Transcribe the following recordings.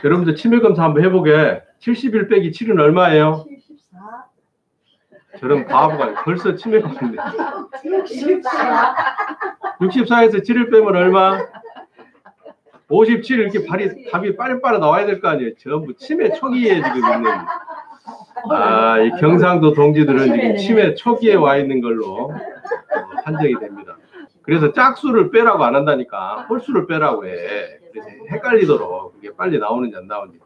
여러분들 치매검사 한번 해보게. 71 빼기 7은 얼마예요? 74. 저런 바보가 벌써 치매검사인데. 64. 64에서 7을 빼면 얼마? 57 이렇게 답이 빨리 나와야 될 거 아니에요. 전부 치매 초기에 지금 있는. 이 경상도 동지들은 지금 치매 초기에 와 있는 걸로 판정이 됩니다. 그래서 짝수를 빼라고 안 한다니까 홀수를 빼라고 해. 그래서 헷갈리도록 그게 빨리 나오는지 안 나오는지.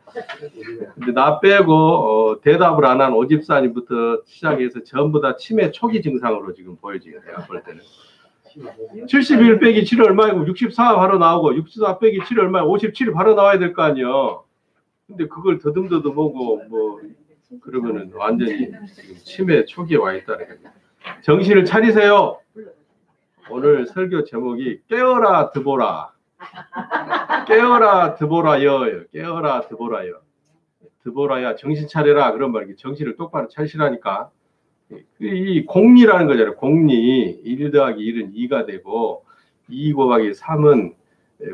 근데 나 빼고 대답을 안 한 오집사님부터 시작해서 전부 다 치매 초기 증상으로 지금 보여지게 내가 볼 때는. 71 빼기 7은 얼마이고 64 바로 나오고 64 빼기 7은 얼마야 57이 바로 나와야 될 거 아니에요. 근데 그걸 더듬더듬 보고 뭐 그러면은 완전히 지금 치매 초기에 와 있다는 거죠. 정신을 차리세요. 오늘 설교 제목이 깨어라 드보라. 깨어라 드보라여. 깨어라 드보라여. 드보라야 정신 차려라 그런 말이에요. 정신을 똑바로 차리시라니까. 이 공리라는 거잖아요. 공리 1 더하기 1은 2가 되고 2 곱하기 3은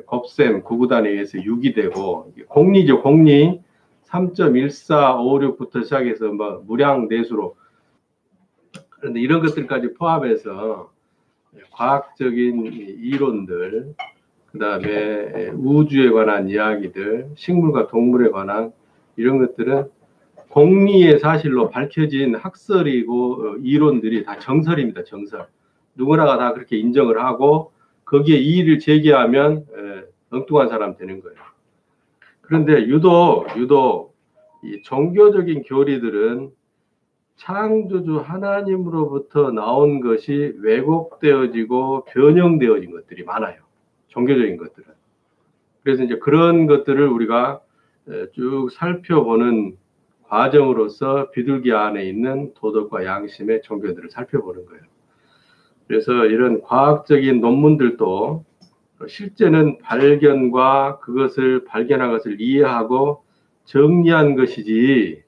곱셈 9구단에 의해서 6이 되고 공리죠. 공리 3.1456부터 시작해서 뭐 무량대수로. 그런데 이런 것들까지 포함해서 과학적인 이론들, 그 다음에 우주에 관한 이야기들, 식물과 동물에 관한 이런 것들은 공리의 사실로 밝혀진 학설이고 이론들이 다 정설입니다. 정설. 누구나가 다 그렇게 인정을 하고 거기에 이의를 제기하면 엉뚱한 사람 되는 거예요. 그런데 유독 이 종교적인 교리들은 창조주 하나님으로부터 나온 것이 왜곡되어지고 변형되어진 것들이 많아요. 종교적인 것들은. 그래서 이제 그런 것들을 우리가 쭉 살펴보는 과정으로서 비둘기 안에 있는 도덕과 양심의 종교들을 살펴보는 거예요. 그래서 이런 과학적인 논문들도 실제는 발견과 그것을 발견한 것을 이해하고 정리한 것이지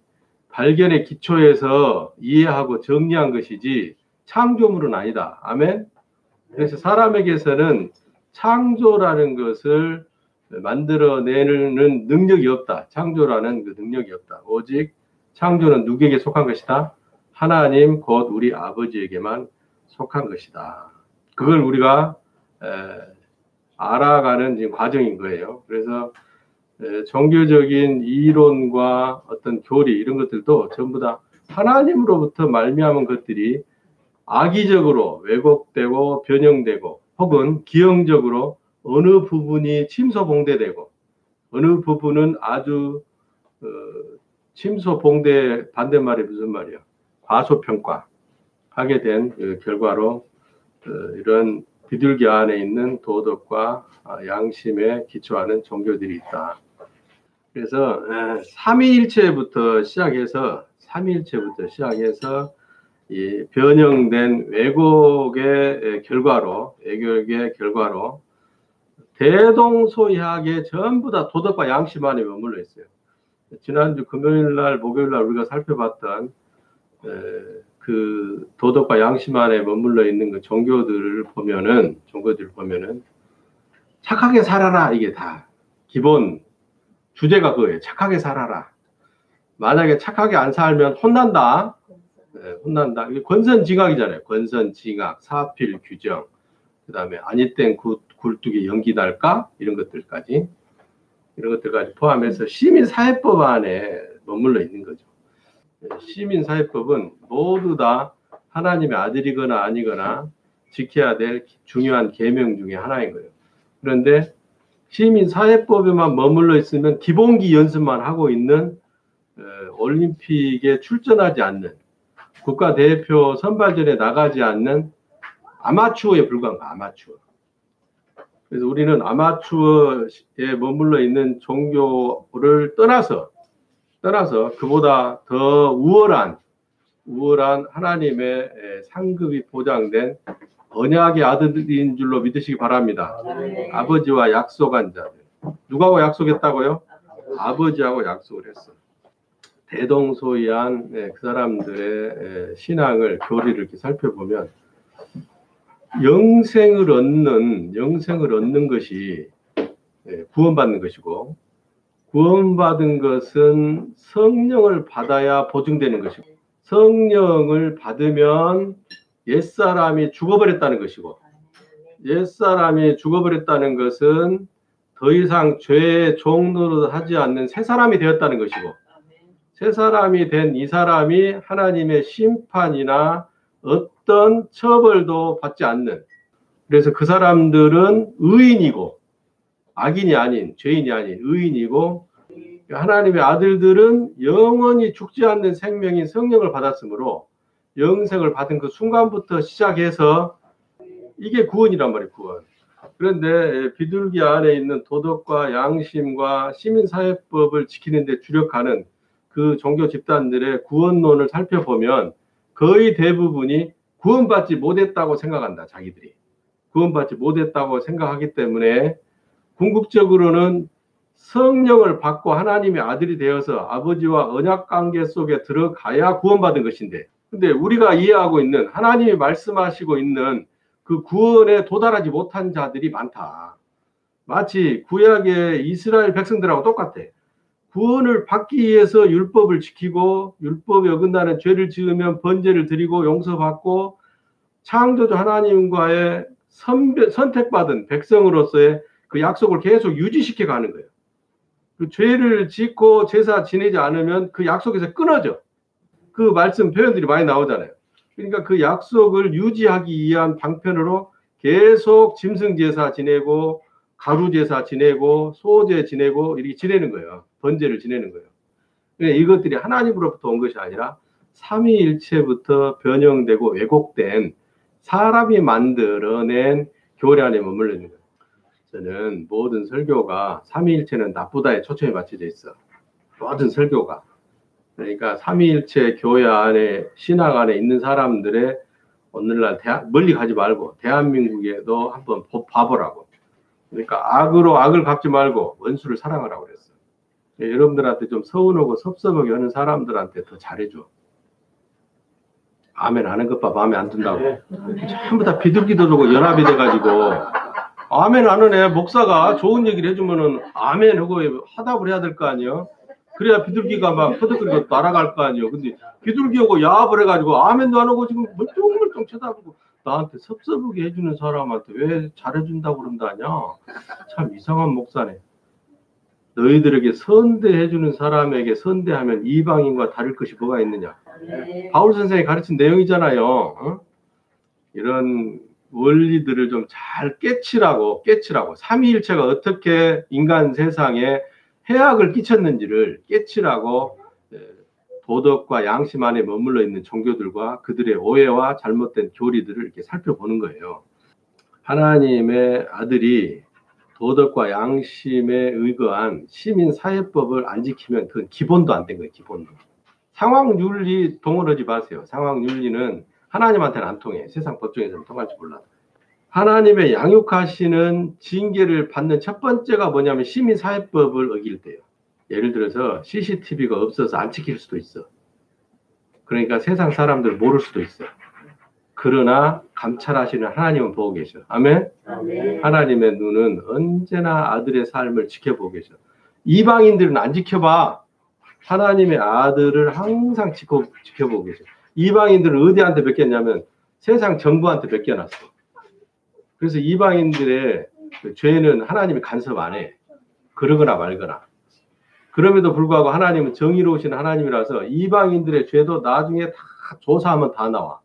발견의 기초에서 이해하고 정리한 것이지 창조물은 아니다. 아멘? 그래서 사람에게서는 창조라는 것을 만들어내는 능력이 없다. 창조라는 그 능력이 없다. 오직 창조는 누구에게 속한 것이다? 하나님 곧 우리 아버지에게만 속한 것이다. 그걸 우리가 알아가는 지금 과정인 거예요. 그래서 종교적인 이론과 어떤 교리 이런 것들도 전부 다 하나님으로부터 말미암은 것들이 악의적으로 왜곡되고 변형되고 혹은 기형적으로 어느 부분이 침소봉대되고 어느 부분은 아주 침소봉대 반대말이 무슨 말이야? 과소평가 하게 된 결과로 이런 비둘기 안에 있는 도덕과 양심에 기초하는 종교들이 있다. 그래서 삼위일체부터 시작해서 이 변형된 왜곡의 결과로 대동소이하게 전부 다 도덕과 양심 안에 머물러 있어요. 지난주 금요일날 목요일날 우리가 살펴봤던 그 도덕과 양심 안에 머물러 있는 그 종교들을 보면은 착하게 살아라. 이게 다 기본 주제가 그거예요. 착하게 살아라. 만약에 착하게 안 살면 혼난다. 혼난다. 이게 권선징악이잖아요. 권선징악, 사필, 규정, 그 다음에 아니땐 굴뚝에 연기 날까? 이런 것들까지 포함해서 시민사회법 안에 머물러 있는 거죠. 시민사회법은 모두 다 하나님의 아들이거나 아니거나 지켜야 될 중요한 계명 중에 하나인 거예요. 그런데 시민사회법에만 머물러 있으면 기본기 연습만 하고 있는 올림픽에 출전하지 않는 국가대표 선발전에 나가지 않는 아마추어에 불과한 거야. 아마추어. 그래서 우리는 아마추어에 머물러 있는 종교를 떠나서 그보다 더 우월한 하나님의 상급이 보장된 언약의 아들인 줄로 믿으시기 바랍니다. 네. 아버지와 약속한 자들. 누구하고 약속했다고요? 아버지하고 약속을 했어. 대동소이한 그 사람들의 신앙을, 교리를 이렇게 살펴보면 영생을 얻는 것이 구원받는 것이고 구원받은 것은 성령을 받아야 보증되는 것이고, 성령을 받으면 옛사람이 죽어버렸다는 것이고, 옛사람이 죽어버렸다는 것은 더 이상 죄의 종노릇 하지 않는 새 사람이 되었다는 것이고, 새 사람이 된 이 사람이 하나님의 심판이나 어떤 처벌도 받지 않는, 그래서 그 사람들은 의인이고 악인이 아닌, 죄인이 아닌 의인이고, 하나님의 아들들은 영원히 죽지 않는 생명인 성령을 받았으므로 영생을 받은 그 순간부터 시작해서 이게 구원이란 말이에요. 구원. 그런데 비둘기 안에 있는 도덕과 양심과 시민사회법을 지키는 데 주력하는 그 종교 집단들의 구원론을 살펴보면 거의 대부분이 구원받지 못했다고 생각한다. 자기들이 구원받지 못했다고 생각하기 때문에 궁극적으로는 성령을 받고 하나님의 아들이 되어서 아버지와 언약관계 속에 들어가야 구원받은 것인데, 근데 우리가 이해하고 있는, 하나님이 말씀하시고 있는 그 구원에 도달하지 못한 자들이 많다. 마치 구약의 이스라엘 백성들하고 똑같아. 구원을 받기 위해서 율법을 지키고 율법에 어긋나는 죄를 지으면 번제를 드리고 용서받고 창조주 하나님과의 선택받은 백성으로서의 그 약속을 계속 유지시켜 가는 거예요. 그 죄를 짓고 제사 지내지 않으면 그 약속에서 끊어져. 그 말씀 표현들이 많이 나오잖아요. 그러니까 그 약속을 유지하기 위한 방편으로 계속 짐승 제사 지내고 가루 제사 지내고 소제 지내고 이렇게 지내는 거예요. 번제를 지내는 거예요. 그러니까 이것들이 하나님으로부터 온 것이 아니라 삼위일체부터 변형되고 왜곡된 사람이 만들어낸 교리 안에 머물러 있는 거예요. 저는 모든 설교가 삼위일체는 나쁘다에 초점이 맞춰져 있어. 모든 설교가. 그러니까 삼위일체 교회 안에, 신학 안에 있는 사람들의 오늘날 멀리 가지 말고 대한민국에도 한번 봐보라고. 그러니까 악으로 악을 갚지 말고 원수를 사랑하라고 그랬어. 여러분들한테 좀 서운하고 섭섭하게 하는 사람들한테 더 잘해줘. 아멘 하는 것 봐. 마음에 안 든다고. 전부 다 비둘기도르고 연합이 돼가지고 아멘 하는 애 목사가 좋은 얘기를 해주면은 아멘 하고 화답을 해야 될 거 아니에요. 그래야 비둘기가 막 퍼득거리고 날아갈 거 아니에요. 근데 비둘기하고 야합을 해가지고 아멘도 안 하고 지금 멀뚱멀뚱 쳐다보고 나한테 섭섭하게 해주는 사람한테 왜 잘해준다고 그런다냐. 참 이상한 목사네. 너희들에게 선대해주는 사람에게 선대하면 이방인과 다를 것이 뭐가 있느냐. 바울 선생이 가르친 내용이잖아요. 어? 이런 원리들을 좀 잘 깨치라고. 삼위일체가 어떻게 인간 세상에 해악을 끼쳤는지를 깨치라고 도덕과 양심 안에 머물러 있는 종교들과 그들의 오해와 잘못된 교리들을 이렇게 살펴보는 거예요. 하나님의 아들이 도덕과 양심에 의거한 시민사회법을 안 지키면 그건 기본도 안 된 거예요. 기본도. 상황윤리 동원하지 마세요. 상황윤리는 하나님한테는 안 통해. 세상 법정에서는 통할지 몰라도. 하나님의 양육하시는 징계를 받는 첫 번째가 뭐냐면 시민사회법을 어길 때요. 예를 들어서 CCTV가 없어서 안 찍힐 수도 있어. 그러니까 세상 사람들 모를 수도 있어. 그러나 감찰하시는 하나님은 보고 계셔. 아멘? 아멘. 하나님의 눈은 언제나 아들의 삶을 지켜보고 계셔. 이방인들은 안 지켜봐. 하나님의 아들을 항상 지켜보고 계셔. 이방인들은 어디한테 맡겼냐면 세상 정부한테 맡겨놨어. 그래서 이방인들의 그 죄는 하나님이 간섭 안 해. 그러거나 말거나. 그럼에도 불구하고 하나님은 정의로우신 하나님이라서 이방인들의 죄도 나중에 다 조사하면 다 나와.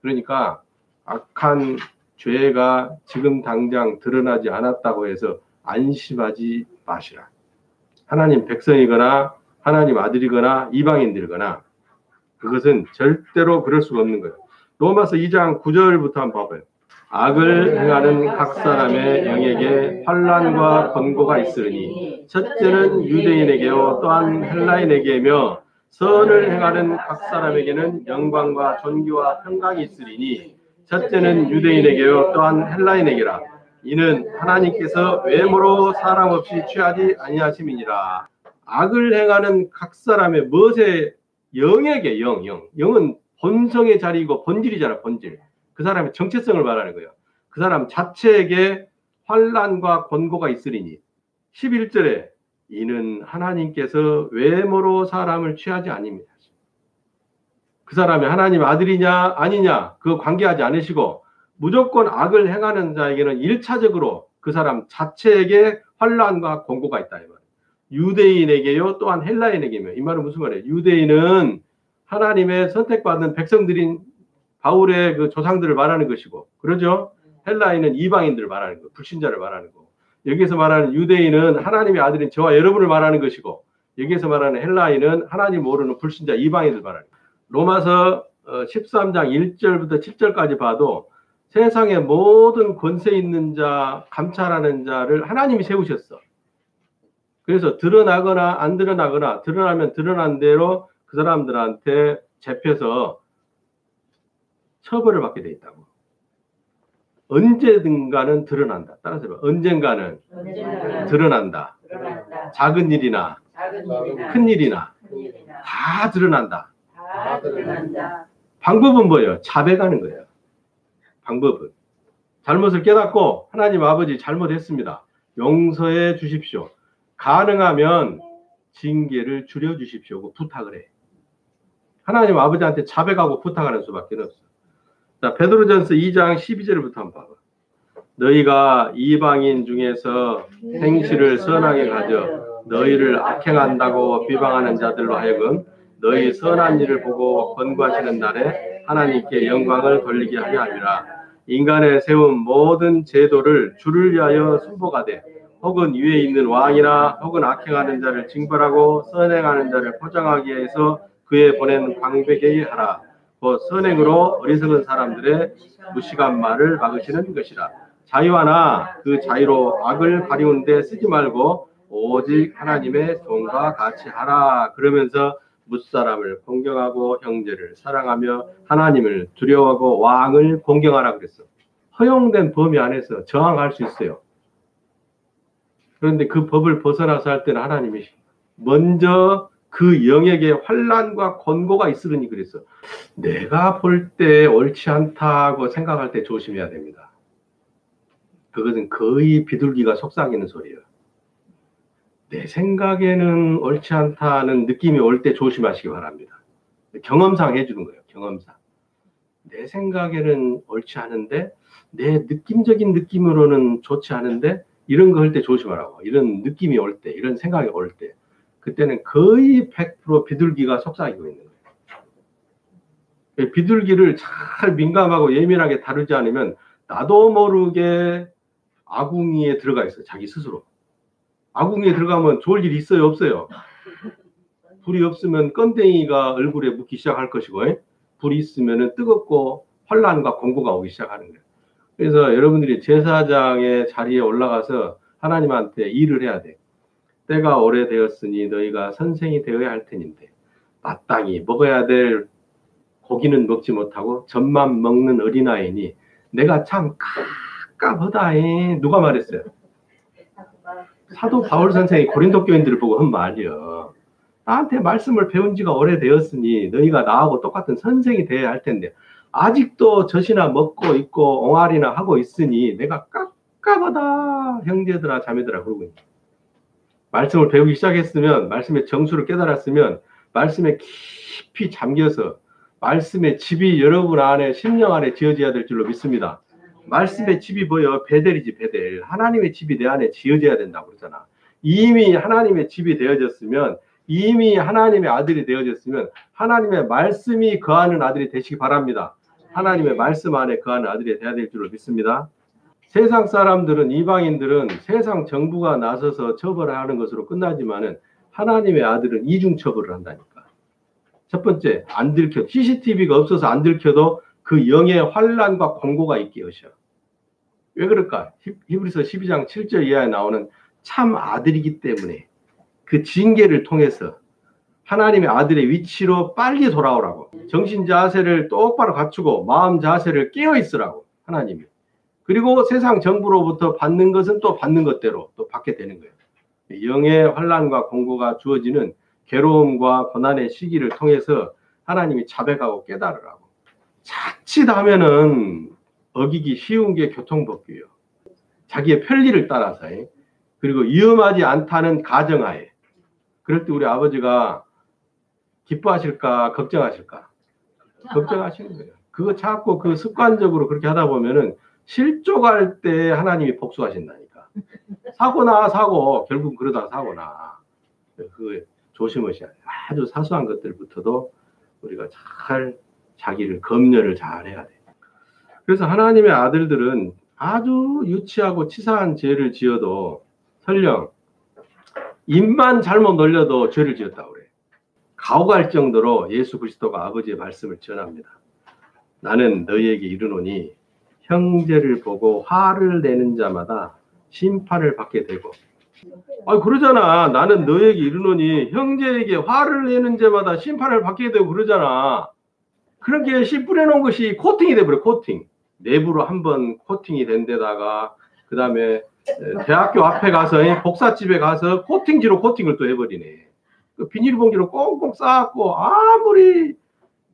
그러니까 악한 죄가 지금 당장 드러나지 않았다고 해서 안심하지 마시라. 하나님 백성이거나 하나님 아들이거나 이방인들이거나 그것은 절대로 그럴 수가 없는 거예요. 로마서 2장 9절부터 한번 봐봐요. 악을 행하는 각 사람의 영에게 환난과 권고가 있으니 첫째는 유대인에게요 또한 헬라인에게며 선을 행하는 각 사람에게는 영광과 존귀와 평강이 있으리니 첫째는 유대인에게요 또한 헬라인에게라. 이는 하나님께서 외모로 사람 없이 취하지 아니하심이니라. 악을 행하는 각 사람의 무엇에 영에게 영은 본성의 자리이고 본질이잖아. 본질. 그 사람의 정체성을 말하는 거예요. 그 사람 자체에게 환난과 권고가 있으리니 11절에 이는 하나님께서 외모로 사람을 취하지 아닙니다. 그 사람이 하나님 아들이냐 아니냐 그거 관계하지 않으시고 무조건 악을 행하는 자에게는 1차적으로 그 사람 자체에게 환난과 권고가 있다. 이 말이에요. 유대인에게요 또한 헬라인에게며. 이 말은 무슨 말이에요? 유대인은 하나님의 선택받은 백성들인 바울의 그 조상들을 말하는 것이고, 그러죠? 헬라인은 이방인들을 말하는 거, 불신자를 말하는 거. 여기서 말하는 유대인은 하나님의 아들인 저와 여러분을 말하는 것이고, 여기서 말하는 헬라인은 하나님 모르는 불신자 이방인들 말하는 거. 로마서 13장 1절부터 7절까지 봐도 세상의 모든 권세 있는 자, 감찰하는 자를 하나님이 세우셨어. 그래서 드러나거나 안 드러나거나 드러나면 드러난 대로 그 사람들한테 잡혀서 처벌을 받게 돼 있다고. 언제든가는 드러난다. 따라서 봐. 언젠가는 드러난다. 작은 일이나 큰 일이나 다 드러난다. 방법은 뭐예요? 자백하는 거예요. 방법은 잘못을 깨닫고 하나님 아버지 잘못했습니다. 용서해 주십시오. 가능하면 징계를 줄여주십시오. 부탁을 해. 하나님 아버지한테 자백하고 부탁하는 수밖에 없어. 자, 베드로전서 2장 12절부터 한번 봐봐. 너희가 이방인 중에서 행실을 선하게 가져 너희를 악행한다고 비방하는 자들로 하여금 너희 선한 일을 보고 권고하시는 날에 하나님께 영광을 돌리게 하려 함이라. 인간의 세운 모든 제도를 주를 위하여 순복하되 혹은 위에 있는 왕이나 혹은 악행하는 자를 징벌하고 선행하는 자를 포장하기 위해서 그에 보낸 광백에게 하라. 곧 선행으로 어리석은 사람들의 무식한 말을 막으시는 것이라. 자유하나 그 자유로 악을 가리운 데 쓰지 말고 오직 하나님의 종과 같이 하라. 그러면서 뭇사람을 공경하고 형제를 사랑하며 하나님을 두려워하고 왕을 공경하라 그랬어. 허용된 범위 안에서 저항할 수 있어요. 그런데 그 법을 벗어나서 할 때는 하나님이 먼저 그 영에게 환난과 권고가 있으니 그랬어. 내가 볼 때 옳지 않다고 생각할 때 조심해야 됩니다. 그것은 거의 비둘기가 속삭이는 소리예요. 내 생각에는 옳지 않다는 느낌이 올 때 조심하시기 바랍니다. 경험상 해주는 거예요. 경험상. 내 생각에는 옳지 않은데 내 느낌적인 느낌으로는 좋지 않은데 이런 거 할 때 조심하라고. 이런 느낌이 올 때, 이런 생각이 올 때 그때는 거의 100% 비둘기가 속삭이고 있는 거예요. 비둘기를 잘 민감하고 예민하게 다루지 않으면 나도 모르게 아궁이에 들어가 있어요. 자기 스스로. 아궁이에 들어가면 좋을 일이 있어요? 없어요? 불이 없으면 껌댕이가 얼굴에 묻기 시작할 것이고 불이 있으면 뜨겁고 환난과 공고가 오기 시작하는 거예요. 그래서 여러분들이 제사장의 자리에 올라가서 하나님한테 일을 해야 돼. 때가 오래되었으니 너희가 선생이 되어야 할 테니인데 마땅히 먹어야 될 고기는 먹지 못하고 젖만 먹는 어린아이니 내가 참 깝깝하다. 누가 말했어요? 사도 바울 선생이 고린도 교인들을 보고 한 말이요. 나한테 말씀을 배운 지가 오래되었으니 너희가 나하고 똑같은 선생이 되어야 할 텐데 아직도 젖이나 먹고 있고 옹알이나 하고 있으니 내가 깝깝하다. 형제들아 자매들아 그러고 있는 말씀을 배우기 시작했으면 말씀의 정수를 깨달았으면 말씀에 깊이 잠겨서 말씀의 집이 여러분 안에 심령 안에 지어져야 될 줄로 믿습니다. 말씀의 집이 뭐예요? 베델이지 베델. 하나님의 집이 내 안에 지어져야 된다고 그러잖아. 이미 하나님의 집이 되어졌으면 이미 하나님의 아들이 되어졌으면 하나님의 말씀이 거하는 아들이 되시기 바랍니다. 하나님의 말씀 안에 거하는 아들이 되어야 될 줄로 믿습니다. 세상 사람들은 이방인들은 세상 정부가 나서서 처벌하는 것으로 끝나지만은 하나님의 아들은 이중 처벌을 한다니까. 첫 번째 안 들켜 CCTV가 없어서 안 들켜도 그 영의 환난과 공고가 있게 하셔. 왜 그럴까? 히브리서 12장 7절 이하에 나오는 참 아들이기 때문에 그 징계를 통해서 하나님의 아들의 위치로 빨리 돌아오라고. 정신 자세를 똑바로 갖추고 마음 자세를 깨어 있으라고 하나님이. 그리고 세상 정부로부터 받는 것은 또 받는 것대로 또 받게 되는 거예요. 영의 환난과 공고가 주어지는 괴로움과 고난의 시기를 통해서 하나님이 자백하고 깨달으라고. 자칫하면은 어기기 쉬운 게 교통법규예요. 자기의 편리를 따라서 그리고 위험하지 않다는 가정하에. 그럴 때 우리 아버지가 기뻐하실까 걱정하실까? 걱정하시는 거예요. 그거 자꾸 그 습관적으로 그렇게 하다 보면은 실족할 때 하나님이 복수하신다니까. 사고나 사고 결국 그러다가 사고나. 그 조심하셔야 돼요. 아주 사소한 것들부터도 우리가 잘 자기를 검열을 잘 해야 돼요. 그래서 하나님의 아들들은 아주 유치하고 치사한 죄를 지어도 설령 입만 잘못 놀려도 죄를 지었다고 그래요. 가오갈 정도로 예수 그리스도가 아버지의 말씀을 전합니다. 나는 너희에게 이르노니 형제를 보고 화를 내는 자마다 심판을 받게 되고. 그러잖아. 나는 너희에게 이르노니 형제에게 화를 내는 자마다 심판을 받게 되고 그러잖아. 그렇게 씨 뿌려놓은 것이 코팅이 돼버려. 코팅. 내부로 한번 코팅이 된 데다가 그 다음에 대학교 앞에 가서 복사집에 가서 코팅지로 코팅을 또 해버리네. 그 비닐봉지로 꽁꽁 싸갖고 아무리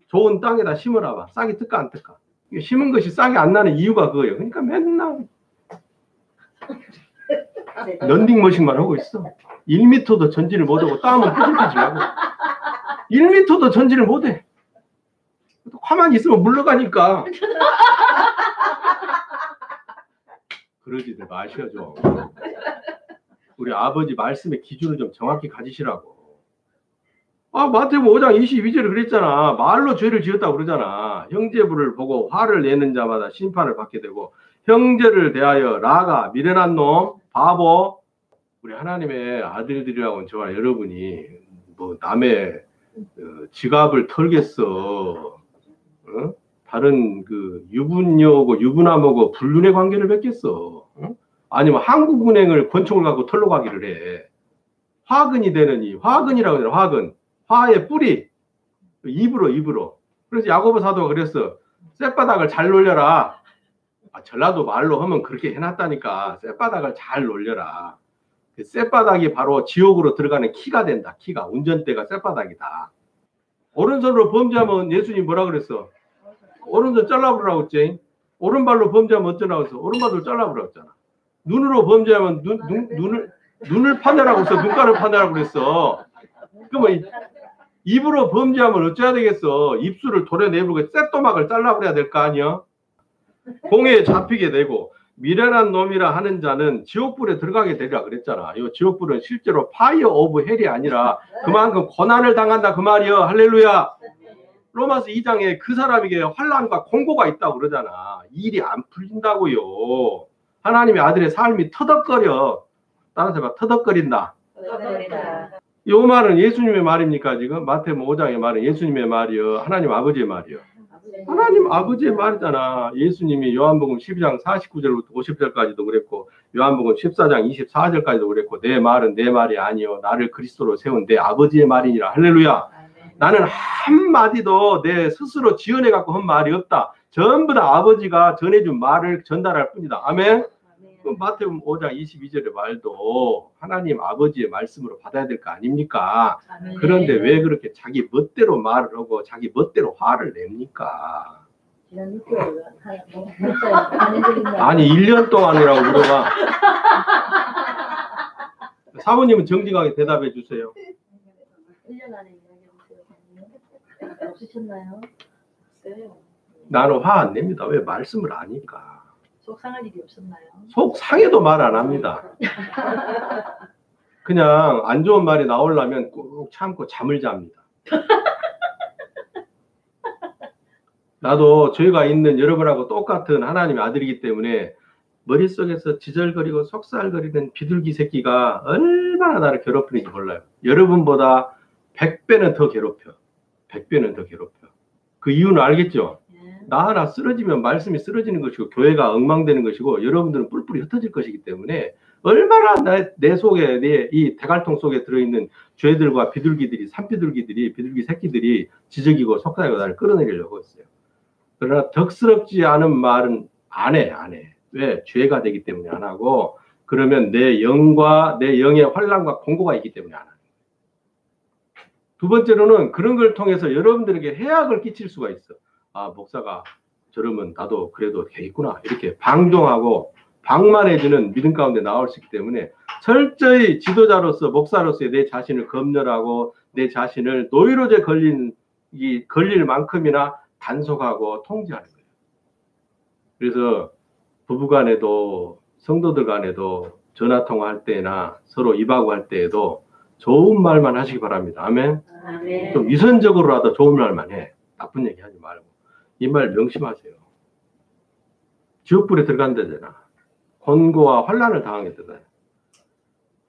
좋은 땅에다 심으라 봐. 싹이 뜰까 안 뜰까. 심은 것이 싹이 안 나는 이유가 그거예요. 그러니까 맨날 런닝머신만 하고 있어. 1m도 전진을 못하고 땀은 삐질삐질 하고 1m도 전진을 못해. 가만히 있으면 물러가니까. 그러지들 마셔줘. 우리 아버지 말씀의 기준을 좀 정확히 가지시라고. 마태복음 5장 22절에 그랬잖아. 말로 죄를 지었다고 그러잖아. 형제부를 보고 화를 내는 자마다 심판을 받게 되고 형제를 대하여 라가 미련한 놈 바보. 우리 하나님의 아들들이라고는 저와 여러분이 뭐 남의 지갑을 털겠어. 다른 그 유부녀하고 유부남하고 불륜의 관계를 맺겠어. 아니면 한국은행을 권총을 갖고 털러 가기를 해. 화근이 되느니. 화근이라고 하잖아. 화근. 화의 뿌리. 입으로. 그래서 야고보 사도가 그랬어. 쌔바닥을 잘 놀려라. 전라도 말로 하면 그렇게 해놨다니까. 쌔바닥을 잘 놀려라. 그 쌔바닥이 바로 지옥으로 들어가는 키가 된다. 키가. 운전대가 쌔바닥이다. 오른손으로 범죄하면 예수님 뭐라 그랬어? 오른손 잘라버리라고 했지. 오른발로 범죄하면 어쩌라고 했어? 오른발로 잘라버리라고 했잖아. 눈으로 범죄하면 눈을 파내라고 했어? 눈가를 파내라고 그랬어? 그러면 입으로 범죄하면 어쩌야 되겠어? 입술을 도려내버리고 쌔또막을 잘라버려야 될 거 아니야? 공회에 잡히게 되고 미련한 놈이라 하는 자는 지옥불에 들어가게 되리라 그랬잖아. 이 지옥불은 실제로 파이어 오브 헬이 아니라 그만큼 고난을 당한다 그 말이야. 할렐루야. 로마서 2장에 그 사람에게 환난과 공고가 있다고 그러잖아. 일이 안 풀린다고요. 하나님의 아들의 삶이 터덕거려. 따라서 봐. 터덕거린다. 이 말은 예수님의 말입니까 지금? 마태복음 5장의 말은 예수님의 말이요. 하나님 아버지의 말이요. 하나님 아버지의 말이잖아. 예수님이 요한복음 12장 49절부터 50절까지도 그랬고 요한복음 14장 24절까지도 그랬고 내 말은 내 말이 아니요 나를 그리스도로 세운 내 아버지의 말이니라. 할렐루야. 나는 한마디도 내 스스로 지어내 갖고 한 말이 없다. 전부 다 아버지가 전해준 말을 전달할 뿐이다. 아멘. 마태복음 5장 22절의 말도 하나님 아버지의 말씀으로 받아야 될 거 아닙니까? 아멘. 그런데 왜 그렇게 자기 멋대로 말을 하고 자기 멋대로 화를 냅니까? 아니 1년 동안이라고 물어봐. 사모님은 정직하게 대답해 주세요. 1년 안에 이야기해주세요. 없으셨나요? 없어요. 나는 화 안 냅니다. 왜 말씀을 아니까. 속 상할 일이 없었나요? 속 상해도 말 안 합니다. 그냥 안 좋은 말이 나오려면 꼭 참고 잠을 잡니다. 나도 죄가 있는 여러분하고 똑같은 하나님의 아들이기 때문에 머릿속에서 지절거리고 속살거리는 비둘기 새끼가 얼마나 나를 괴롭히는지 몰라요. 여러분보다 100배는 더 괴롭혀. 100배는 더 괴롭혀. 그 이유는 알겠죠? 나 하나 쓰러지면 말씀이 쓰러지는 것이고 교회가 엉망되는 것이고 여러분들은 뿔뿔이 흩어질 것이기 때문에 얼마나 내 속에 내 이 대갈통 속에 들어있는 죄들과 비둘기들이 산비둘기들이 비둘기 새끼들이 지적이고 속삭이고 나를 끌어내리려고 했어요. 그러나 덕스럽지 않은 말은 안 해. 왜? 죄가 되기 때문에 안 하고 그러면 내 영과 내 영의 환난과 공고가 있기 때문에 안 하는 거예요. 두 번째로는 그런 걸 통해서 여러분들에게 해악을 끼칠 수가 있어. 아 목사가 저러면 나도 그래도 되겠구나 이렇게 방종하고 방만해지는 믿음 가운데 나올 수 있기 때문에 철저히 지도자로서 목사로서의 내 자신을 검열하고 내 자신을 노이로제 걸릴 만큼이나 단속하고 통제하는 거예요. 그래서 부부간에도 성도들 간에도 전화통화할 때나 서로 입하고 할 때에도 좋은 말만 하시기 바랍니다. 아멘. 아멘. 좀 위선적으로라도 좋은 말만 해. 나쁜 얘기 하지 말고. 이 말 명심하세요. 지옥불에 들어간다잖아. 권고와 환난을 당하겠다.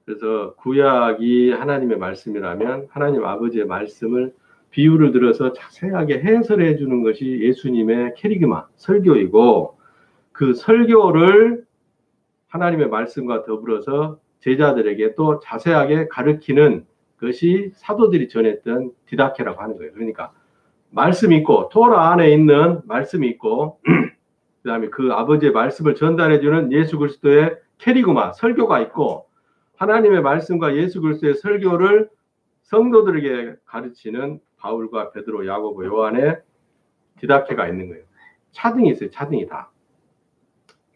그래서 구약이 하나님의 말씀이라면 하나님 아버지의 말씀을 비유를 들어서 자세하게 해설해 주는 것이 예수님의 캐리그마, 설교이고 그 설교를 하나님의 말씀과 더불어서 제자들에게 또 자세하게 가르치는 것이 사도들이 전했던 디다케라고 하는 거예요. 그러니까 말씀이 있고 토라 안에 있는 말씀이 있고 그 다음에 그 아버지의 말씀을 전달해 주는 예수 그리스도의 캐리그마, 설교가 있고 하나님의 말씀과 예수 그리스도의 설교를 성도들에게 가르치는 바울과 베드로, 야고보, 요한의 디다케가 있는 거예요. 차등이 있어요. 차등이 다.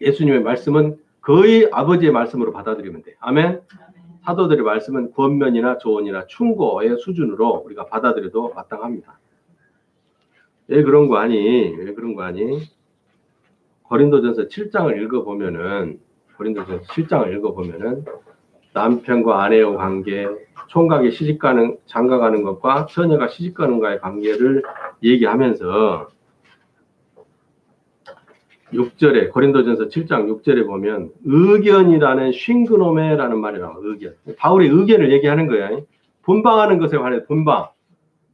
예수님의 말씀은 거의 아버지의 말씀으로 받아들이면 돼요. 아멘. 사도들의 말씀은 권면이나 조언이나 충고의 수준으로 우리가 받아들여도 마땅합니다. 왜 그런 거 아니? 왜 그런 거 아니? 고린도전서 7장을 읽어보면은 남편과 아내의 관계, 총각이 시집가는 장가가는 것과 처녀가 시집가는가의 관계를 얘기하면서 6절에 고린도전서 7장 6절에 보면 의견이라는 쉰그노메라는 말이 나와요. 의견. 바울의 의견을 얘기하는 거예요. 분방하는 것에 관해 분방.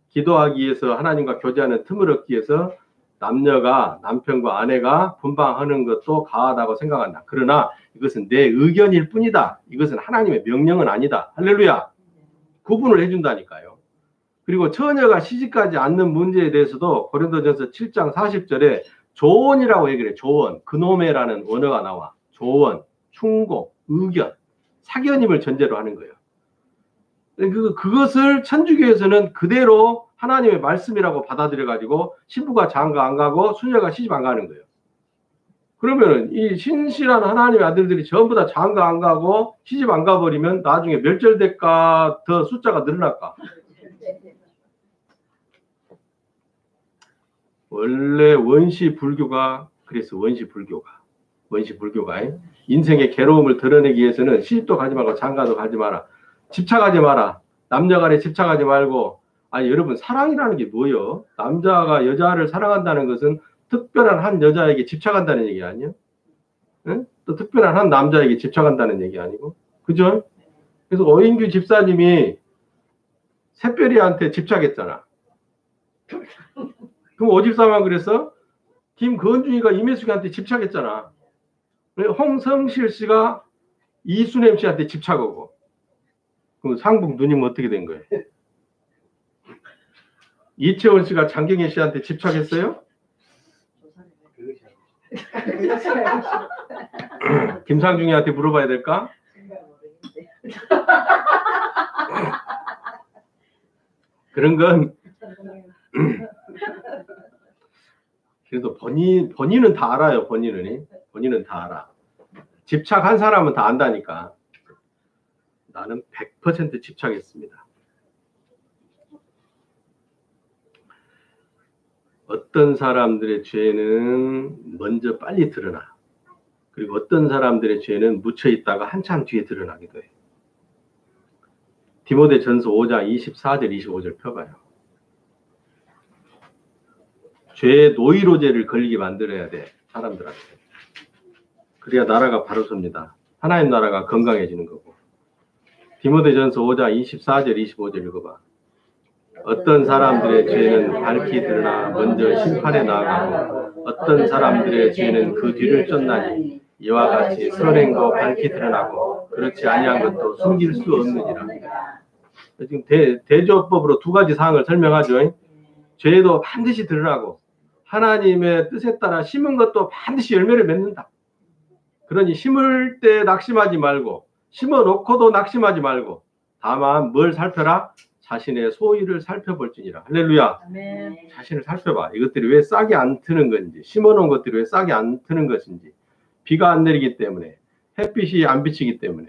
기도하기 위해서 하나님과 교제하는 틈을 얻기 위해서 남편과 아내가 분방하는 것도 가하다고 생각한다. 그러나 이것은 내 의견일 뿐이다. 이것은 하나님의 명령은 아니다. 할렐루야. 구분을 해준다니까요. 그리고 처녀가 시집가지 않는 문제에 대해서도 고린도전서 7장 40절에 조언이라고 얘기를 해요. 조언. 그노메라는 원어가 나와. 조언, 충고, 의견, 사견임을 전제로 하는 거예요. 그것을 천주교에서는 그대로 하나님의 말씀이라고 받아들여가지고 신부가 장가 안 가고 수녀가 시집 안 가는 거예요. 그러면은 이 신실한 하나님의 아들들이 전부 다 장가 안 가고 시집 안 가버리면 나중에 멸절될까 더 숫자가 늘어날까? 원래 원시 불교가 그래서 원시 불교가 인생의 괴로움을 드러내기 위해서는 시집도 가지 말고 장가도 가지 마라. 집착하지 마라. 남녀간에 집착하지 말고. 아니 여러분 사랑이라는 게 뭐예요? 남자가 여자를 사랑한다는 것은 특별한 한 여자에게 집착한다는 얘기 아니에요? 응? 또 특별한 한 남자에게 집착한다는 얘기 아니고. 그죠? 그래서 어인규 집사님이 새별이한테 집착했잖아. 그럼 오집사만 그랬어? 김건중이가 임혜숙이한테 집착했잖아. 홍성실 씨가 이순임 씨한테 집착하고. 그럼 상북 누님은 어떻게 된 거예요? 이채원 씨가 장경혜 씨한테 집착했어요? 김상중이한테 물어봐야 될까? 그런 건 그래도 본인은 다 알아요. 본인은 다 알아. 집착한 사람은 다 안다니까. 나는 100% 집착했습니다. 어떤 사람들의 죄는 먼저 빨리 드러나. 그리고 어떤 사람들의 죄는 묻혀있다가 한참 뒤에 드러나기도 해요. 디모데전서 5장 24절 25절 펴봐요. 죄의 노이로제를 걸리게 만들어야 돼. 사람들한테. 그래야 나라가 바로 섭니다. 하나님 나라가 건강해지는 거고. 디모데전서 5장 24절 25절 읽어봐. 어떤 사람들의 죄는 밝히 드러나 먼저 심판에 나아가고 어떤 사람들의 죄는 그 뒤를 쫓나니 이와 같이 선행도 밝히 드러나고 그렇지 아니한 것도 숨길 수 없느니라. 지금 대조법으로 두 가지 사항을 설명하죠. 죄도 반드시 드러나고 하나님의 뜻에 따라 심은 것도 반드시 열매를 맺는다. 그러니 심을 때 낙심하지 말고 심어놓고도 낙심하지 말고 다만 뭘 살펴라? 자신의 소위를 살펴볼지니라. 할렐루야. 아멘. 자신을 살펴봐. 이것들이 왜 싹이 안 트는 건지 심어놓은 것들이 왜 싹이 안 트는 것인지 비가 안 내리기 때문에, 햇빛이 안 비치기 때문에.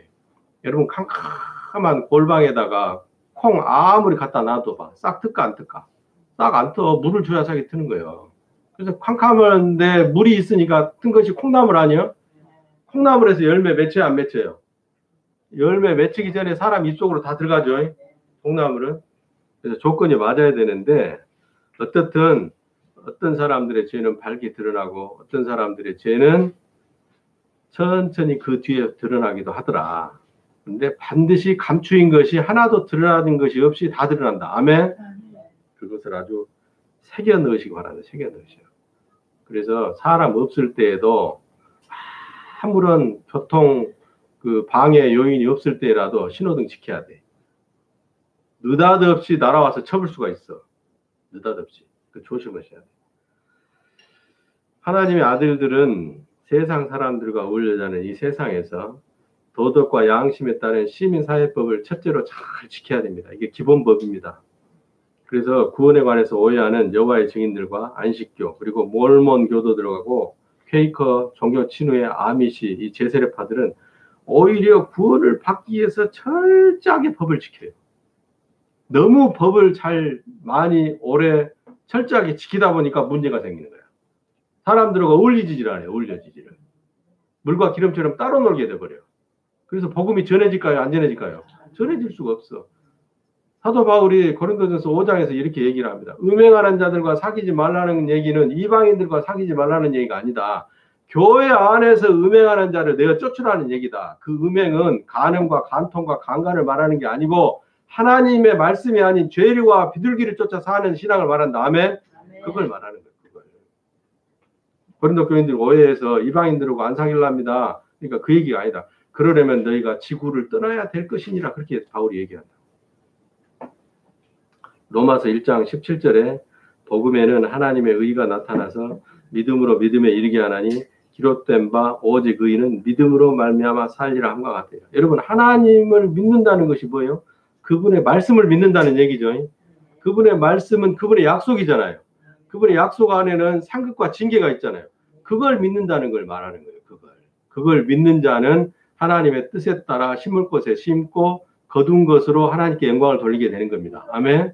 여러분 캄캄한 골방에다가 콩 아무리 갖다 놔둬봐. 싹 틀까 안 틀까? 싹 안 터. 물을 줘야 싹이 트는 거예요. 그래서 캄캄한데 물이 있으니까 튼 것이 콩나물 아니에요? 콩나물에서 열매 맺혀요 안 맺혀요? 열매 맺히기 전에 사람 입속으로 다 들어가죠. 콩나물은. 그래서 조건이 맞아야 되는데 어떻든 어떤 사람들의 죄는 밝게 드러나고 어떤 사람들의 죄는 천천히 그 뒤에 드러나기도 하더라. 근데 반드시 감추인 것이 하나도 드러나는 것이 없이 다 드러난다. 아멘. 그것을 아주 새겨 넣으시기 바랍니다. 새겨 넣으셔요. 그래서 사람 없을 때에도 아무런 교통 그 방해 요인이 없을 때라도 신호등 지켜야 돼. 느닷없이 날아와서 쳐볼 수가 있어. 느닷없이. 그 조심하셔야 돼. 하나님의 아들들은 세상 사람들과 어울려자는 이 세상에서 도덕과 양심에 따른 시민사회법을 첫째로 잘 지켜야 됩니다. 이게 기본법입니다. 그래서 구원에 관해서 오해하는 여호와의 증인들과 안식교 그리고 몰몬 교도들하고 퀘이커 종교 친후의 아미시 이 제세례파들은 오히려 구원을 받기 위해서 철저하게 법을 지켜요. 너무 법을 잘 많이 오래 철저하게 지키다 보니까 문제가 생기는 거야. 사람들과 어울리지질 않아요. 어울려지지를. 물과 기름처럼 따로 놀게 돼버려요. 그래서 복음이 전해질까요? 안 전해질까요? 전해질 수가 없어. 사도 바울이 고린도전서 5장에서 이렇게 얘기를 합니다. 음행하는 자들과 사귀지 말라는 얘기는 이방인들과 사귀지 말라는 얘기가 아니다. 교회 안에서 음행하는 자를 내가 쫓으라는 얘기다. 그 음행은 간음과 간통과 강간을 말하는 게 아니고 하나님의 말씀이 아닌 죄류와 비둘기를 쫓아 사는 신앙을 말한다. 아멘? 그걸 말하는 거예요. 그걸. 고린도 교인들 오해해서 이방인들하고 안 사귈라 합니다. 그러니까 그 얘기가 아니다. 그러려면 너희가 지구를 떠나야 될 것이니라 그렇게 바울이 얘기한다. 로마서 1장 17절에 복음에는 하나님의 의가 나타나서 믿음으로 믿음에 이르게 하나니 기록된 바 오직 의인은 믿음으로 말미암아 살리라 함과 같아요. 여러분 하나님을 믿는다는 것이 뭐예요? 그분의 말씀을 믿는다는 얘기죠. 그분의 말씀은 그분의 약속이잖아요. 그분의 약속 안에는 상급과 징계가 있잖아요. 그걸 믿는다는 걸 말하는 거예요. 그걸 믿는 자는 하나님의 뜻에 따라 심을 곳에 심고 거둔 것으로 하나님께 영광을 돌리게 되는 겁니다. 아멘.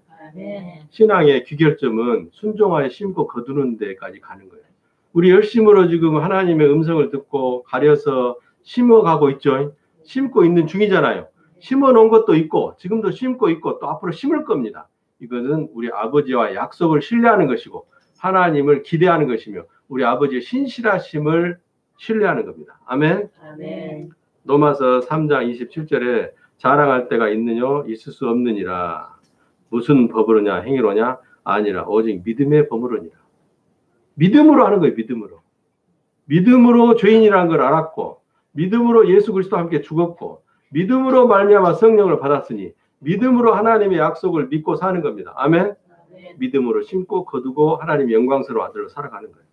신앙의 귀결점은 순종하여 심고 거두는 데까지 가는 거예요. 우리 열심으로 지금 하나님의 음성을 듣고 가려서 심어가고 있죠. 심고 있는 중이잖아요. 심어 놓은 것도 있고 지금도 심고 있고 또 앞으로 심을 겁니다. 이것은 우리 아버지와 약속을 신뢰하는 것이고 하나님을 기대하는 것이며 우리 아버지의 신실하심을 신뢰하는 겁니다. 아멘. 아멘. 로마서 3장 27절에 자랑할 때가 있느냐 있을 수 없느니라. 무슨 법으로냐 행위로냐 아니라 오직 믿음의 법으로니라. 믿음으로 하는 거예요. 믿음으로 죄인이라는 걸 알았고 믿음으로 예수 그리스도와 함께 죽었고 믿음으로 말미암아 성령을 받았으니 믿음으로 하나님의 약속을 믿고 사는 겁니다. 아멘. 믿음으로 심고 거두고 하나님의 영광스러운 아들로 살아가는 거예요.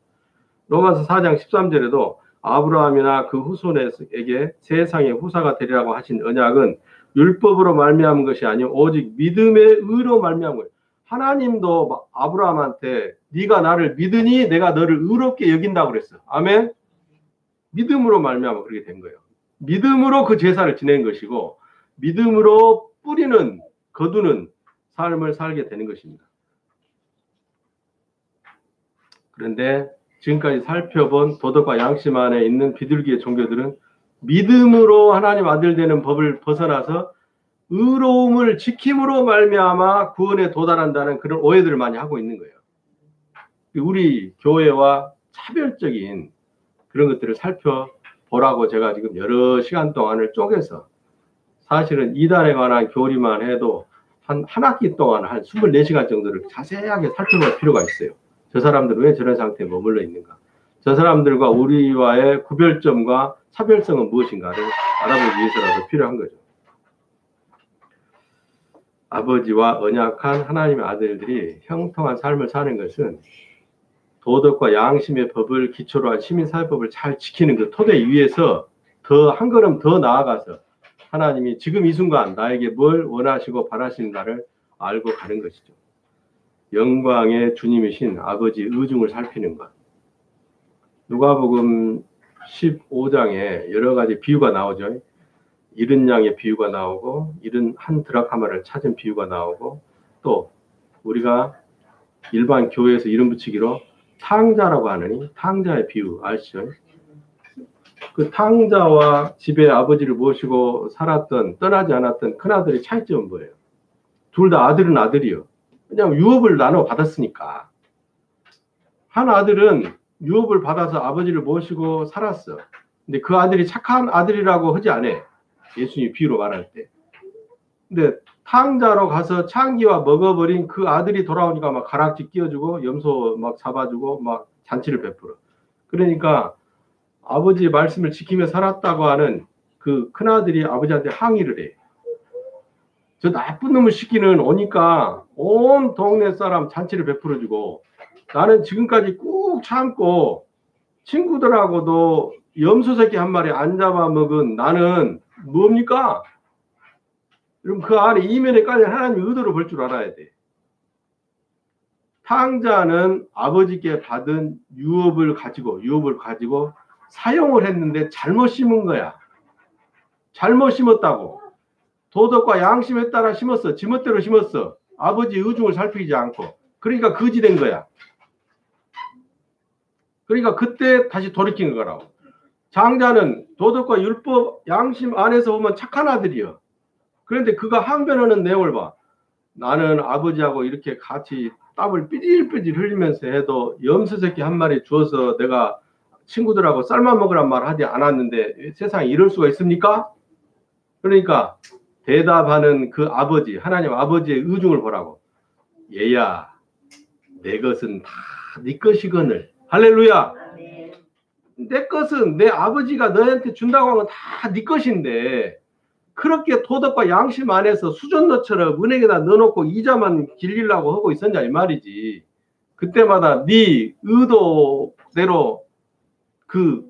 로마서 4장 13절에도 아브라함이나 그 후손에게 세상의 후사가 되리라고 하신 언약은 율법으로 말미암은 것이 아니요 오직 믿음의 의로 말미암은 거예요. 하나님도 아브라함한테 네가 나를 믿으니 내가 너를 의롭게 여긴다고 그랬어. 아멘. 믿음으로 말미암아 그렇게 된 거예요. 믿음으로 그 제사를 지낸 것이고 믿음으로 뿌리는 거두는 삶을 살게 되는 것입니다. 그런데 지금까지 살펴본 도덕과 양심 안에 있는 비둘기의 종교들은 믿음으로 하나님 아들 되는 법을 벗어나서 의로움을 지킴으로 말미암아 구원에 도달한다는 그런 오해들을 많이 하고 있는 거예요. 우리 교회와 차별적인 그런 것들을 살펴보라고 제가 지금 여러 시간 동안을 쪼개서 사실은 이단에 관한 교리만 해도 한 학기 동안 한 24시간 정도를 자세하게 살펴볼 필요가 있어요. 저 사람들은 왜 저런 상태에 머물러 있는가? 저 사람들과 우리와의 구별점과 차별성은 무엇인가를 알아보기 위해서라도 필요한 거죠. 아버지와 언약한 하나님의 아들들이 형통한 삶을 사는 것은 도덕과 양심의 법을 기초로 한 시민사회법을 잘 지키는 그 토대 위에서 더 한 걸음 더 나아가서 하나님이 지금 이 순간 나에게 뭘 원하시고 바라시는가를 알고 가는 것이죠. 영광의 주님이신 아버지의 의중을 살피는 것. 누가복음 15장에 여러 가지 비유가 나오죠. 잃은 양의 비유가 나오고, 잃은 한 드라카마를 찾은 비유가 나오고, 또 우리가 일반 교회에서 이름 붙이기로 탕자라고 하느니 탕자의 비유 아시죠? 그 탕자와 집에 아버지를 모시고 살았던, 떠나지 않았던 큰아들의 차이점은 뭐예요? 둘 다 아들은 아들이요. 왜냐하면 유업을 나눠 받았으니까. 한 아들은 유업을 받아서 아버지를 모시고 살았어. 근데 그 아들이 착한 아들이라고 하지 않아. 예수님이 비유로 말할 때. 근데 탕자로 가서 창기와 먹어버린 그 아들이 돌아오니까 막 가락지 끼워주고 염소 막 잡아주고 막 잔치를 베풀어. 그러니까 아버지의 말씀을 지키며 살았다고 하는 그 큰아들이 아버지한테 항의를 해. 저 나쁜 놈의 시키는 오니까 온 동네 사람 잔치를 베풀어주고 나는 지금까지 꾹 참고 친구들하고도 염소 새끼 한 마리 안 잡아먹은 나는 뭡니까? 그럼 그 안에 이면에 깔린 하나님의 의도를 볼 줄 알아야 돼. 탕자는 아버지께 받은 유업을 가지고 사용을 했는데 잘못 심은 거야. 잘못 심었다고. 도덕과 양심에 따라 심었어. 지멋대로 심었어. 아버지의 의중을 살피지 않고. 그러니까 거지 된 거야. 그러니까 그때 다시 돌이킨 거라고. 장자는 도덕과 율법, 양심 안에서 보면 착한 아들이요. 그런데 그가 항변하는 내용을 봐. 나는 아버지하고 이렇게 같이 땀을 삐질삐질 흘리면서 해도 염소 새끼 한 마리 주어서 내가 친구들하고 쌀만 먹으란 말 하지 않았는데 세상에 이럴 수가 있습니까? 그러니까 대답하는 그 아버지, 하나님 아버지의 의중을 보라고. 얘야, 내 것은 다 네 것이거늘. 할렐루야. 내 것은 내 아버지가 너한테 준다고 하면 다 네 것인데 그렇게 도덕과 양심 안에서 수전너처럼 은행에다 넣어놓고 이자만 길리려고 하고 있었냐 이 말이지. 그때마다 네 의도대로 그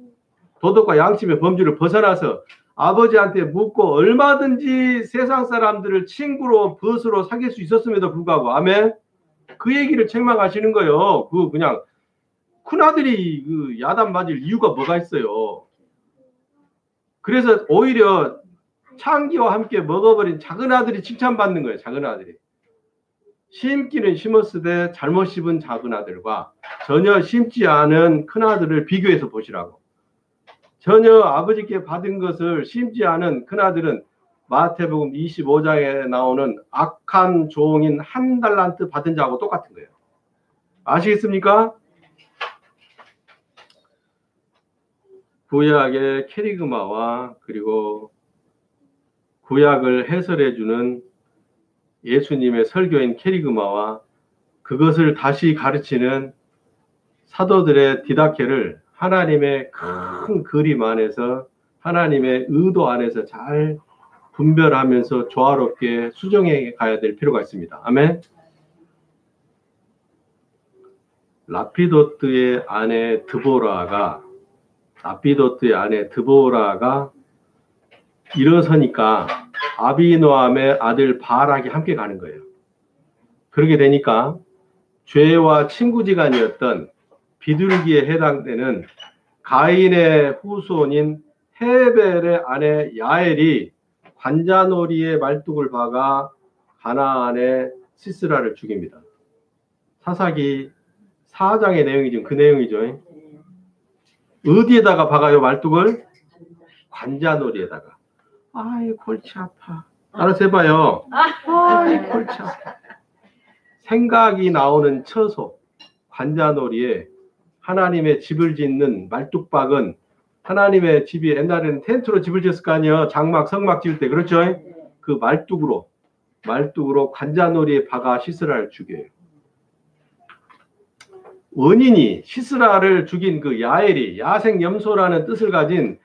도덕과 양심의 범주를 벗어나서 아버지한테 묻고 얼마든지 세상 사람들을 친구로 벗으로 사귈 수 있었음에도 불구하고 아멘. 그 얘기를 책망하시는 거예요. 그 그냥 큰아들이 그 야단 맞을 이유가 뭐가 있어요. 그래서 오히려 창기와 함께 먹어버린 작은 아들이 칭찬받는 거예요. 작은 아들이. 심기는 심었으되 잘못 심은 작은 아들과 전혀 심지 않은 큰 아들을 비교해서 보시라고. 전혀 아버지께 받은 것을 심지 않은 큰 아들은 마태복음 25장에 나오는 악한 종인 한 달란트 받은 자하고 똑같은 거예요. 아시겠습니까? 구약의 캐리그마와 그리고 구약을 해설해주는 예수님의 설교인 캐리그마와 그것을 다시 가르치는 사도들의 디다케를 하나님의 큰 그림 안에서 하나님의 의도 안에서 잘 분별하면서 조화롭게 수정해 가야 될 필요가 있습니다. 아멘. 라피도트의 아내 드보라가 일어서니까 아비노함의 아들 바락이 함께 가는 거예요. 그렇게 되니까 죄와 친구지간이었던 비둘기에 해당되는 가인의 후손인 헤벨의 아내 야엘이 관자놀이의 말뚝을 박아 가나안의 시스라를 죽입니다. 사사기 4장의 내용이 지금 그 내용이죠. 어디에다가 박아요 말뚝을? 관자놀이에다가. 아이 골치 아파. 알아서 해봐요. 아이 골치 아파. 생각이 나오는 처소 관자놀이에 하나님의 집을 짓는 말뚝박은 하나님의 집이 옛날에는 텐트로 집을 지었을 거 아니에요. 장막 성막 지을 때 그렇죠? 그 말뚝으로 관자놀이에 박아 시스라를 죽여요. 원인이 시스라를 죽인 그 야엘이 야생염소라는 뜻을 가진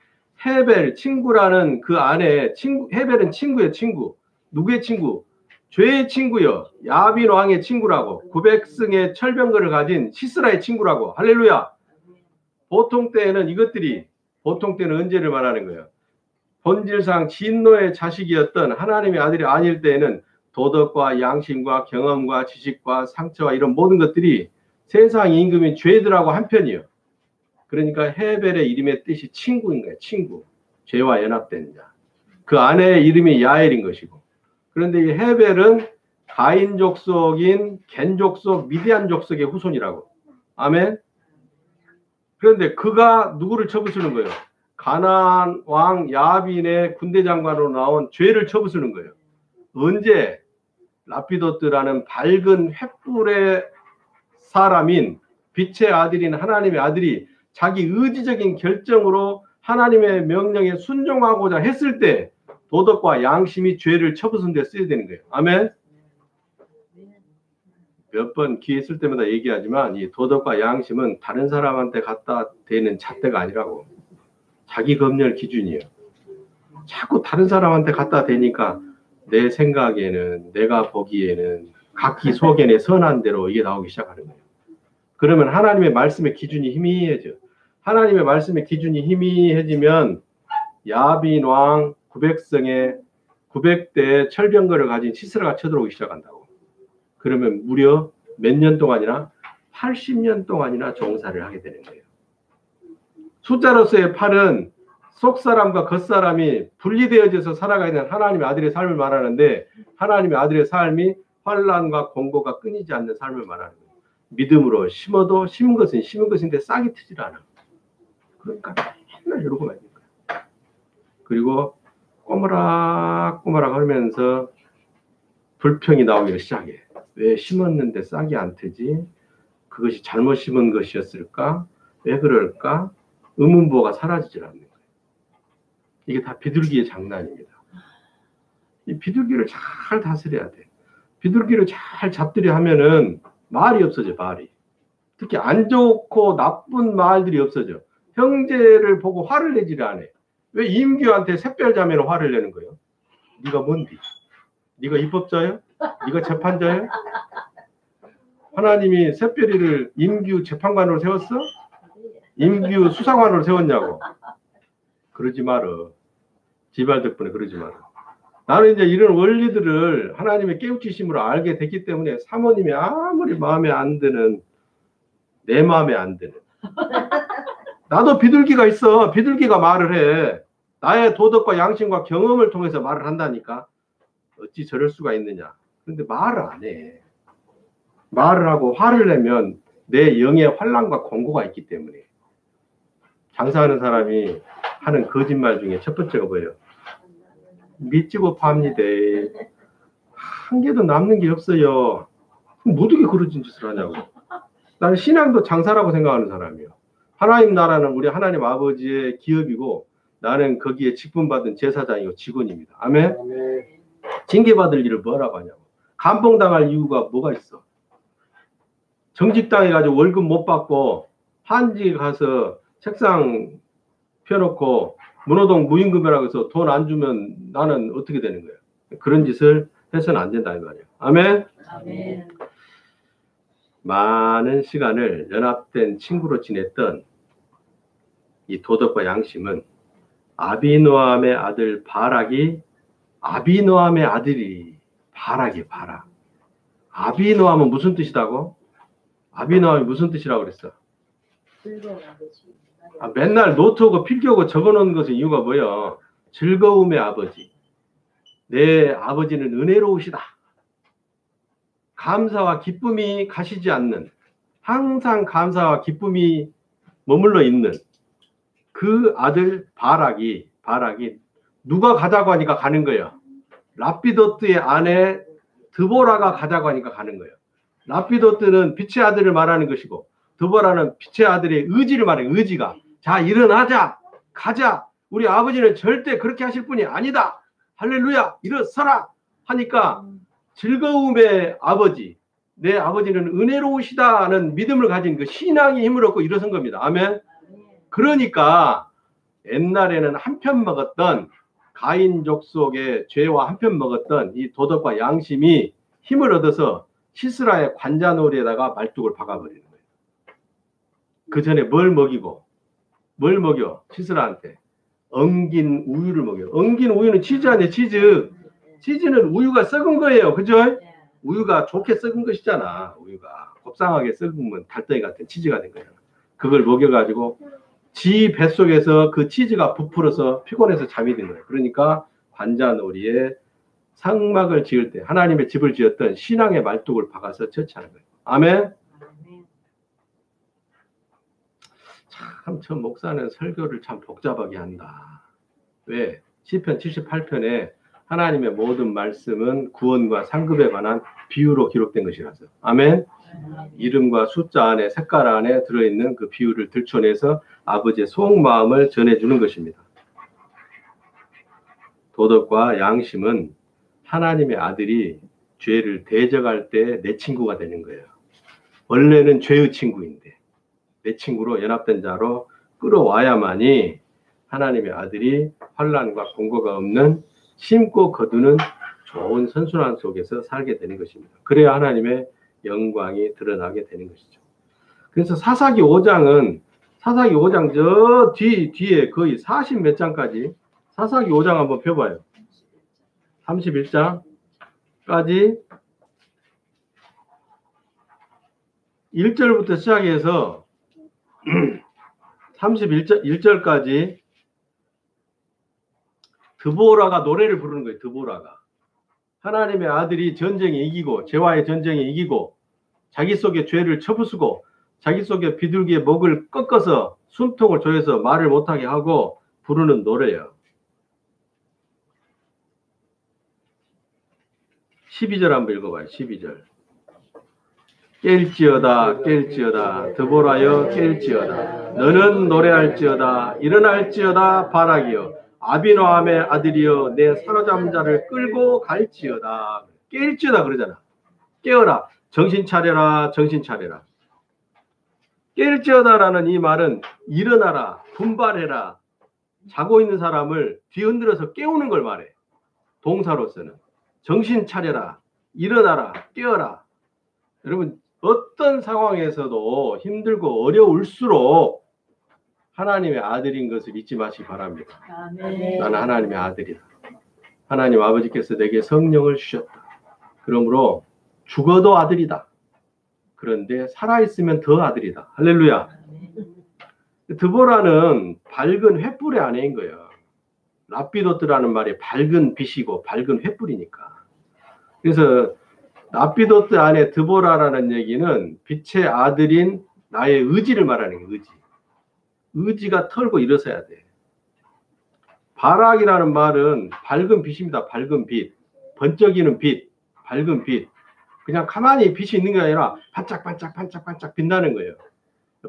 헤벨 친구라는 그 안에 헤벨은 친구예요. 친구. 누구의 친구? 죄의 친구요. 야빈 왕의 친구라고. 900승의 철병거를 가진 시스라의 친구라고. 할렐루야. 보통 때는 언제를 말하는 거예요? 본질상 진노의 자식이었던 하나님의 아들이 아닐 때에는 도덕과 양심과 경험과 지식과 상처와 이런 모든 것들이 세상 임금인 죄들하고 한편이에요. 그러니까 헤벨의 이름의 뜻이 친구인 거예요. 친구. 죄와 연합된 자. 그 아내의 이름이 야엘인 것이고. 그런데 이 헤벨은 가인 족속인 겐 족속, 미디안 족속의 후손이라고. 아멘. 그런데 그가 누구를 쳐부수는 거예요? 가나안 왕 야빈의 군대 장관으로 나온 죄를 쳐부수는 거예요. 언제? 라피도트라는 밝은 횃불의 사람인 빛의 아들인 하나님의 아들이 자기 의지적인 결정으로 하나님의 명령에 순종하고자 했을 때 도덕과 양심이 죄를 쳐부순 데 쓰여야 되는 거예요. 아멘. 몇 번 기회 있을 때마다 얘기하지만 이 도덕과 양심은 다른 사람한테 갖다 대는 잣대가 아니라고. 자기 검열 기준이에요. 자꾸 다른 사람한테 갖다 대니까 내 생각에는, 내가 보기에는 각기 속에는 선한 대로 이게 나오기 시작하는 거예요. 그러면 하나님의 말씀의 기준이 희미해져. 하나님의 말씀의 기준이 희미해지면 야빈 왕 900성에 900대의 철병거를 가진 시스라가 쳐들어오기 시작한다고. 그러면 무려 몇 년 동안이나 80년 동안이나 종사를 하게 되는 거예요. 숫자로서의 8은 속사람과 겉사람이 분리되어져서 살아가야 되는 하나님의 아들의 삶을 말하는데 하나님의 아들의 삶이 환난과 공고가 끊이지 않는 삶을 말하는 거예요. 믿음으로 심어도 심은 것은 심은 것인데 싹이 트질 않아. 그러니까 맨날 이러고 말는 거예요. 그리고 꼬무락꼬무락 하면서 불평이 나오기 시작해. 왜 심었는데 싹이 안 트지? 그것이 잘못 심은 것이었을까? 왜 그럴까? 의문부호가 사라지질 않는 거예요. 이게 다 비둘기의 장난입니다. 이 비둘기를 잘 다스려야 돼. 비둘기를 잘 잡들여 하면은 말이 없어져, 말이. 특히 안 좋고 나쁜 말들이 없어져. 형제를 보고 화를 내지를 않아. 왜 임규한테 샛별 자매는 화를 내는 거예요? 네가 뭔디? 네가 입법자예요? 네가 재판자예요? 하나님이 샛별이를 임규 재판관으로 세웠어? 임규 수사관으로 세웠냐고. 그러지 마라. 지발 덕분에 그러지 마라. 나는 이제 이런 원리들을 하나님의 깨우치심으로 알게 됐기 때문에 사모님이 아무리 마음에 안 드는, 내 마음에 안 드는, 나도 비둘기가 있어. 비둘기가 말을 해. 나의 도덕과 양심과 경험을 통해서 말을 한다니까. 어찌 저럴 수가 있느냐. 근데 말을 안 해. 말을 하고 화를 내면 내 영의 환난과 공고가 있기 때문에. 장사하는 사람이 하는 거짓말 중에 첫 번째가 뭐예요? 믿지고 팝니다. 한 개도 남는 게 없어요. 어떻게 그런 짓을 하냐고. 나는 신앙도 장사라고 생각하는 사람이에요. 하나님 나라는 우리 하나님 아버지의 기업이고 나는 거기에 직분받은 제사장이고 직원입니다. 아멘? 징계받을 일을 뭐라고 하냐고. 감봉당할 이유가 뭐가 있어? 정직당해가지고 월급 못 받고 한지 가서 책상 펴놓고 문호동 무임금이라고 해서 돈 안 주면 나는 어떻게 되는 거야? 그런 짓을 해서는 안 된다 이 말이야. 아멘? 아멘. 많은 시간을 연합된 친구로 지냈던 이 도덕과 양심은 아비노함의 아들 바락이 아비노함의 아들이 바락이 바락. 아비노함은 무슨 뜻이라고? 아비노함이 무슨 뜻이라고 그랬어? 즐거운 아버지. 맨날 노트하고 필기하고 적어놓은 것은 이유가 뭐야? 즐거움의 아버지. 내 아버지는 은혜로우시다. 감사와 기쁨이 가시지 않는, 항상 감사와 기쁨이 머물러 있는 그 아들 바락이 누가 가자고 하니까 가는 거예요. 라피도트의 아내 드보라가 가자고 하니까 가는 거예요. 라피도트는 빛의 아들을 말하는 것이고 드보라는 빛의 아들의 의지를 말해요. 의지가. 자, 일어나자. 가자. 우리 아버지는 절대 그렇게 하실 분이 아니다. 할렐루야. 일어서라. 하니까 즐거움의 아버지. 내 아버지는 은혜로우시다는 믿음을 가진 그 신앙의 힘을 얻고 일어선 겁니다. 아멘. 그러니까 옛날에는 한편 먹었던 가인족 속의 죄와 한편 먹었던 이 도덕과 양심이 힘을 얻어서 시스라의 관자놀이에다가 말뚝을 박아버리는 거예요. 그 전에 뭘 먹이고 뭘 먹여? 시스라한테 엉긴 우유를 먹여. 엉긴 우유는 치즈 아니에요. 치즈는 우유가 썩은 거예요. 그죠? 우유가 좋게 썩은 것이잖아. 우유가 곱상하게 썩으면 달덩이 같은 치즈가 된 거잖아. 그걸 먹여가지고 지 뱃속에서 그 치즈가 부풀어서 피곤해서 잠이 든 거예요. 그러니까 관자놀이에 상막을 지을 때 하나님의 집을 지었던 신앙의 말뚝을 박아서 처치하는 거예요. 아멘. 참, 저 목사는 설교를 참 복잡하게 한다. 왜? 시편 78편에 하나님의 모든 말씀은 구원과 상급에 관한 비유로 기록된 것이라서. 아멘. 이름과 숫자 안에, 색깔 안에 들어있는 그 비유를 들춰내서 아버지의 속마음을 전해주는 것입니다. 도덕과 양심은 하나님의 아들이 죄를 대적할 때 내 친구가 되는 거예요. 원래는 죄의 친구인데 내 친구로 연합된 자로 끌어와야만이 하나님의 아들이 환난과 공고가 없는 심고 거두는 좋은 선순환 속에서 살게 되는 것입니다. 그래야 하나님의 영광이 드러나게 되는 것이죠. 그래서 사사기 5장은 사사기 5장 저 뒤에 거의 40 몇 장까지 사사기 5장 한번 펴봐요. 31장까지 1절부터 시작해서 31절까지 드보라가 노래를 부르는 거예요. 드보라가. 하나님의 아들이 전쟁에 이기고 죄와의 전쟁에 이기고 자기 속에 죄를 쳐부수고 자기 속에 비둘기의 목을 꺾어서 숨통을 조여서 말을 못하게 하고 부르는 노래예요. 12절 한번 읽어봐요. 12절. 깰지어다 깰지어다 드보라여 깰지어다 너는 노래할지어다 일어날지어다 바라기여 아비노함의 아들이여 내 사로잡은 자를 끌고 갈지어다. 깰지어다 그러잖아. 깨어라. 정신 차려라. 정신 차려라. 깰지어다라는 이 말은 일어나라. 분발해라. 자고 있는 사람을 뒤흔들어서 깨우는 걸 말해. 동사로서는. 정신 차려라. 일어나라. 깨어라. 여러분 어떤 상황에서도 힘들고 어려울수록 하나님의 아들인 것을 잊지 마시기 바랍니다. 아멘. 나는 하나님의 아들이다. 하나님 아버지께서 내게 성령을 주셨다. 그러므로 죽어도 아들이다. 그런데 살아있으면 더 아들이다. 할렐루야. 드보라는 밝은 횃불의 아내인 거예요. 라피도트라는 말이 밝은 빛이고 밝은 횃불이니까. 그래서 라피도트 안에 드보라라는 얘기는 빛의 아들인 나의 의지를 말하는 거예요. 의지가 털고 일어서야 돼. 바락이라는 말은 밝은 빛입니다. 밝은 빛. 번쩍이는 빛. 밝은 빛. 그냥 가만히 빛이 있는 게 아니라 반짝반짝 빛나는 거예요.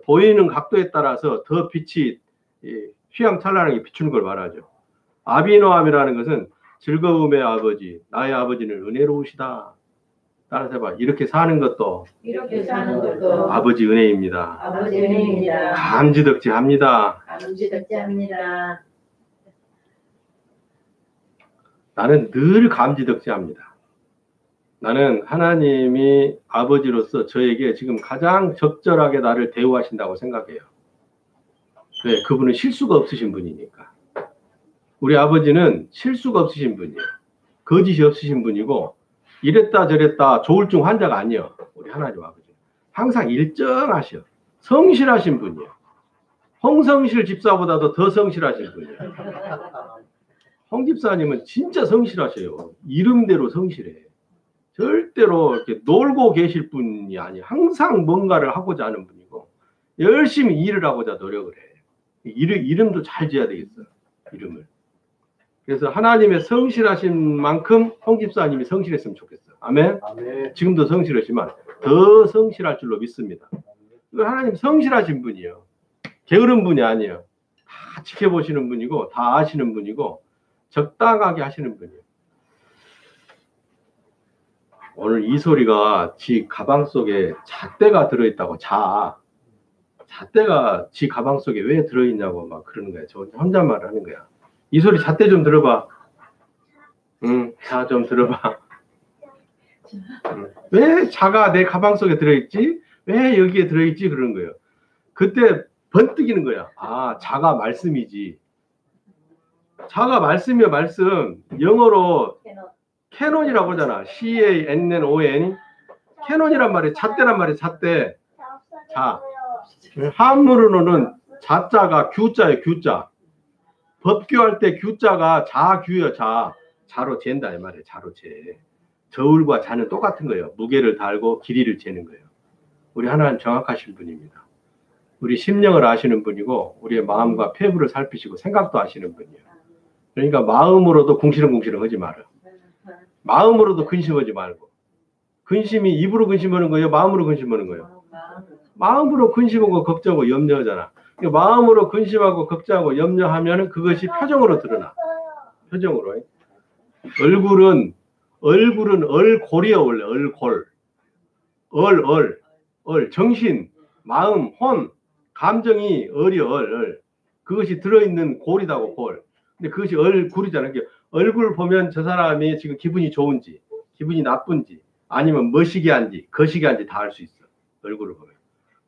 보이는 각도에 따라서 더 빛이 휘황찬란하게 비추는 걸 말하죠. 아비노함이라는 것은 즐거움의 아버지, 나의 아버지는 은혜로우시다. 따라서 해봐. 이렇게 사는 것도 아버지 은혜입니다. 아버지 은혜입니다. 감지덕지합니다. 감지덕지합니다. 나는 늘 감지덕지합니다. 나는 하나님이 아버지로서 저에게 지금 가장 적절하게 나를 대우하신다고 생각해요. 네, 그분은 실수가 없으신 분이니까. 우리 아버지는 실수가 없으신 분이에요. 거짓이 없으신 분이고 이랬다 저랬다 조울증 환자가 아니에요. 우리 하나님 아버지. 항상 일정하셔. 성실하신 분이에요. 홍성실 집사보다도 더 성실하신 분이에요. 홍 집사님은 진짜 성실하셔요. 이름대로 성실해. 절대로 이렇게 놀고 계실 분이 아니에요. 항상 뭔가를 하고자 하는 분이고 열심히 일을 하고자 노력을 해. 이름도 잘 지어야 되겠어. 이름을. 그래서 하나님의 성실하신 만큼 홍 집사님이 성실했으면 좋겠어요. 아멘? 아멘. 지금도 성실하지만 더 성실할 줄로 믿습니다. 하나님 성실하신 분이에요. 게으른 분이 아니에요. 다 지켜보시는 분이고 다 아시는 분이고 적당하게 하시는 분이에요. 오늘 이 소리가 지 가방 속에 잣대가 들어있다고 잣대가 지 가방 속에 왜 들어있냐고 막 그러는 거야. 저 혼잣말 하는 거야. 이 소리 잣대 좀 들어봐. 자 좀 들어봐. 왜 자가 내 가방 속에 들어있지? 왜 여기에 들어있지? 그러는 거예요. 그때 번뜩이는 거야. 아, 자가 말씀이지. 자가 말씀이야 말씀. 영어로 캐논이라고 하잖아. C-A-N-N-O-N. 캐논이란 말이 잣대란 말이 잣대. 자, 한문으로는 자자가 규자예요. 규자. 법규할 때 규자가 자규요. 자로 잰다 이 말이에요. 자로 재. 저울과 자는 똑같은 거예요. 무게를 달고 길이를 재는 거예요. 우리 하나님 정확하신 분입니다. 우리 심령을 아시는 분이고 우리의 마음과 폐부를 살피시고 생각도 아시는 분이에요. 그러니까 마음으로도 궁시렁궁시렁 하지 말아요. 마음으로도 근심하지 말고. 근심이 입으로 근심하는 거예요? 마음으로 근심하는 거예요? 마음으로 근심하고 걱정하고 염려하잖아. 마음으로 근심하고 걱정하고 염려하면 그것이 표정으로 드러나. 표정으로. 얼굴은 얼골이야 원래. 얼골. 정신, 마음, 혼, 감정이 얼. 그것이 들어있는 골이다고 골. 근데 그것이 얼굴이잖아요. 얼굴 보면 저 사람이 지금 기분이 좋은지, 기분이 나쁜지, 아니면 머시기한지, 거시기한지 다 알 수 있어. 얼굴을 보면.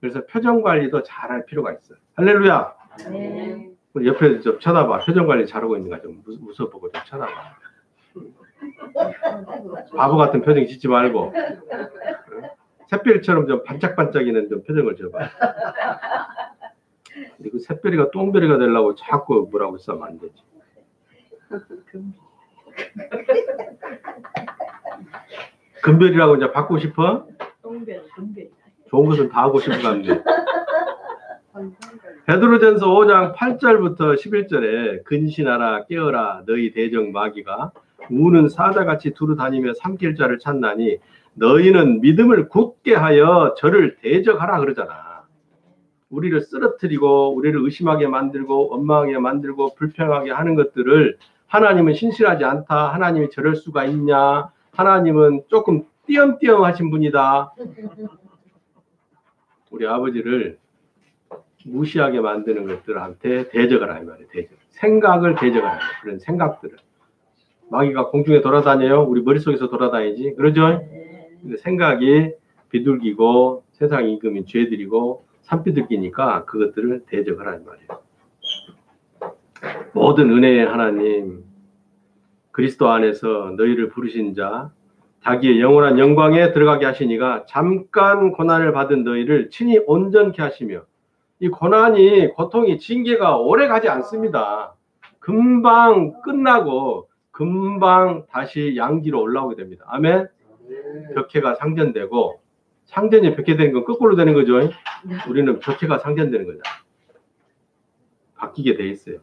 그래서 표정 관리도 잘할 필요가 있어. 할렐루야. 네. 우리 옆에 좀 쳐다봐. 표정 관리 잘하고 있는가 좀 웃어보고 좀 쳐다봐. 바보 같은 표정 짓지 말고. 샛별이처럼 좀 반짝반짝이는 좀 표정을 줘봐. 근데 그 샛별이가 똥별이가 되려고 자꾸 뭐라고 써면 안 되지. 금별이라고 이제 바꾸고 싶어? 똥별. 좋은 것은 다 하고 싶은 건데. 베드로전서 5장 8절부터 11절에 근신하라 깨어라 너희 대적 마귀가 우는 사자같이 두루 다니며 삼킬 자를 찾나니 너희는 믿음을 굳게 하여 저를 대적하라 그러잖아. 우리를 쓰러뜨리고 우리를 의심하게 만들고 원망하게 만들고 불평하게 하는 것들을 하나님은 신실하지 않다. 하나님이 저럴 수가 있냐. 하나님은 조금 띄엄띄엄 하신 분이다. 우리 아버지를 무시하게 만드는 것들한테 대적을 하는 말이에요. 대적. 생각을 대적하는 거예요. 그런 생각들을. 마귀가 공중에 돌아다녀요. 우리 머릿속에서 돌아다니지. 그러죠? 근데 생각이 비둘기고 세상 임금인 죄들이고 산비둘기니까 그것들을 대적을 하는 말이에요. 모든 은혜의 하나님 그리스도 안에서 너희를 부르신 자 자기의 영원한 영광에 들어가게 하시니가 잠깐 고난을 받은 너희를 친히 온전케 하시며 이 고난이 고통이 징계가 오래 가지 않습니다. 금방 끝나고 금방 다시 양지로 올라오게 됩니다. 아멘. 벽해가 상전되고 상전이 벽해되는 건 거꾸로 되는 거죠. 우리는 벽해가 상전되는 거죠. 바뀌게 돼 있어요.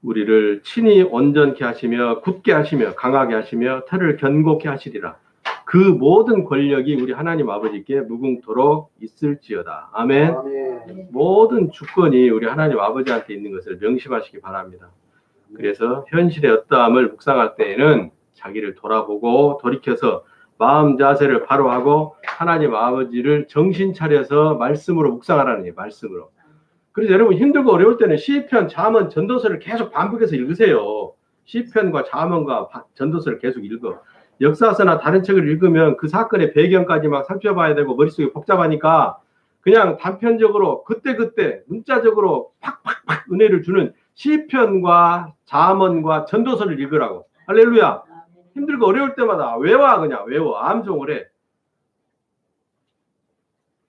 우리를 친히 온전케 하시며 굳게 하시며 강하게 하시며 털을 견고케 하시리라. 그 모든 권력이 우리 하나님 아버지께 무궁토록 있을지어다. 아멘. 아멘. 모든 주권이 우리 하나님 아버지한테 있는 것을 명심하시기 바랍니다. 그래서 현실의 어떠함을 묵상할 때에는 자기를 돌아보고 돌이켜서 마음 자세를 바로 하고 하나님 아버지를 정신 차려서 말씀으로 묵상하라는 거예요. 말씀으로. 그래서 여러분 힘들고 어려울 때는 시편, 잠언, 전도서를 계속 반복해서 읽으세요. 시편과 잠언과 전도서를 계속 읽어. 역사서나 다른 책을 읽으면 그 사건의 배경까지 막 살펴봐야 되고 머릿속이 복잡하니까 그냥 단편적으로 그때그때 문자적으로 팍팍팍 은혜를 주는 시편과 잠언과 전도서를 읽으라고. 할렐루야. 힘들고 어려울 때마다 그냥 외워. 암송을 해.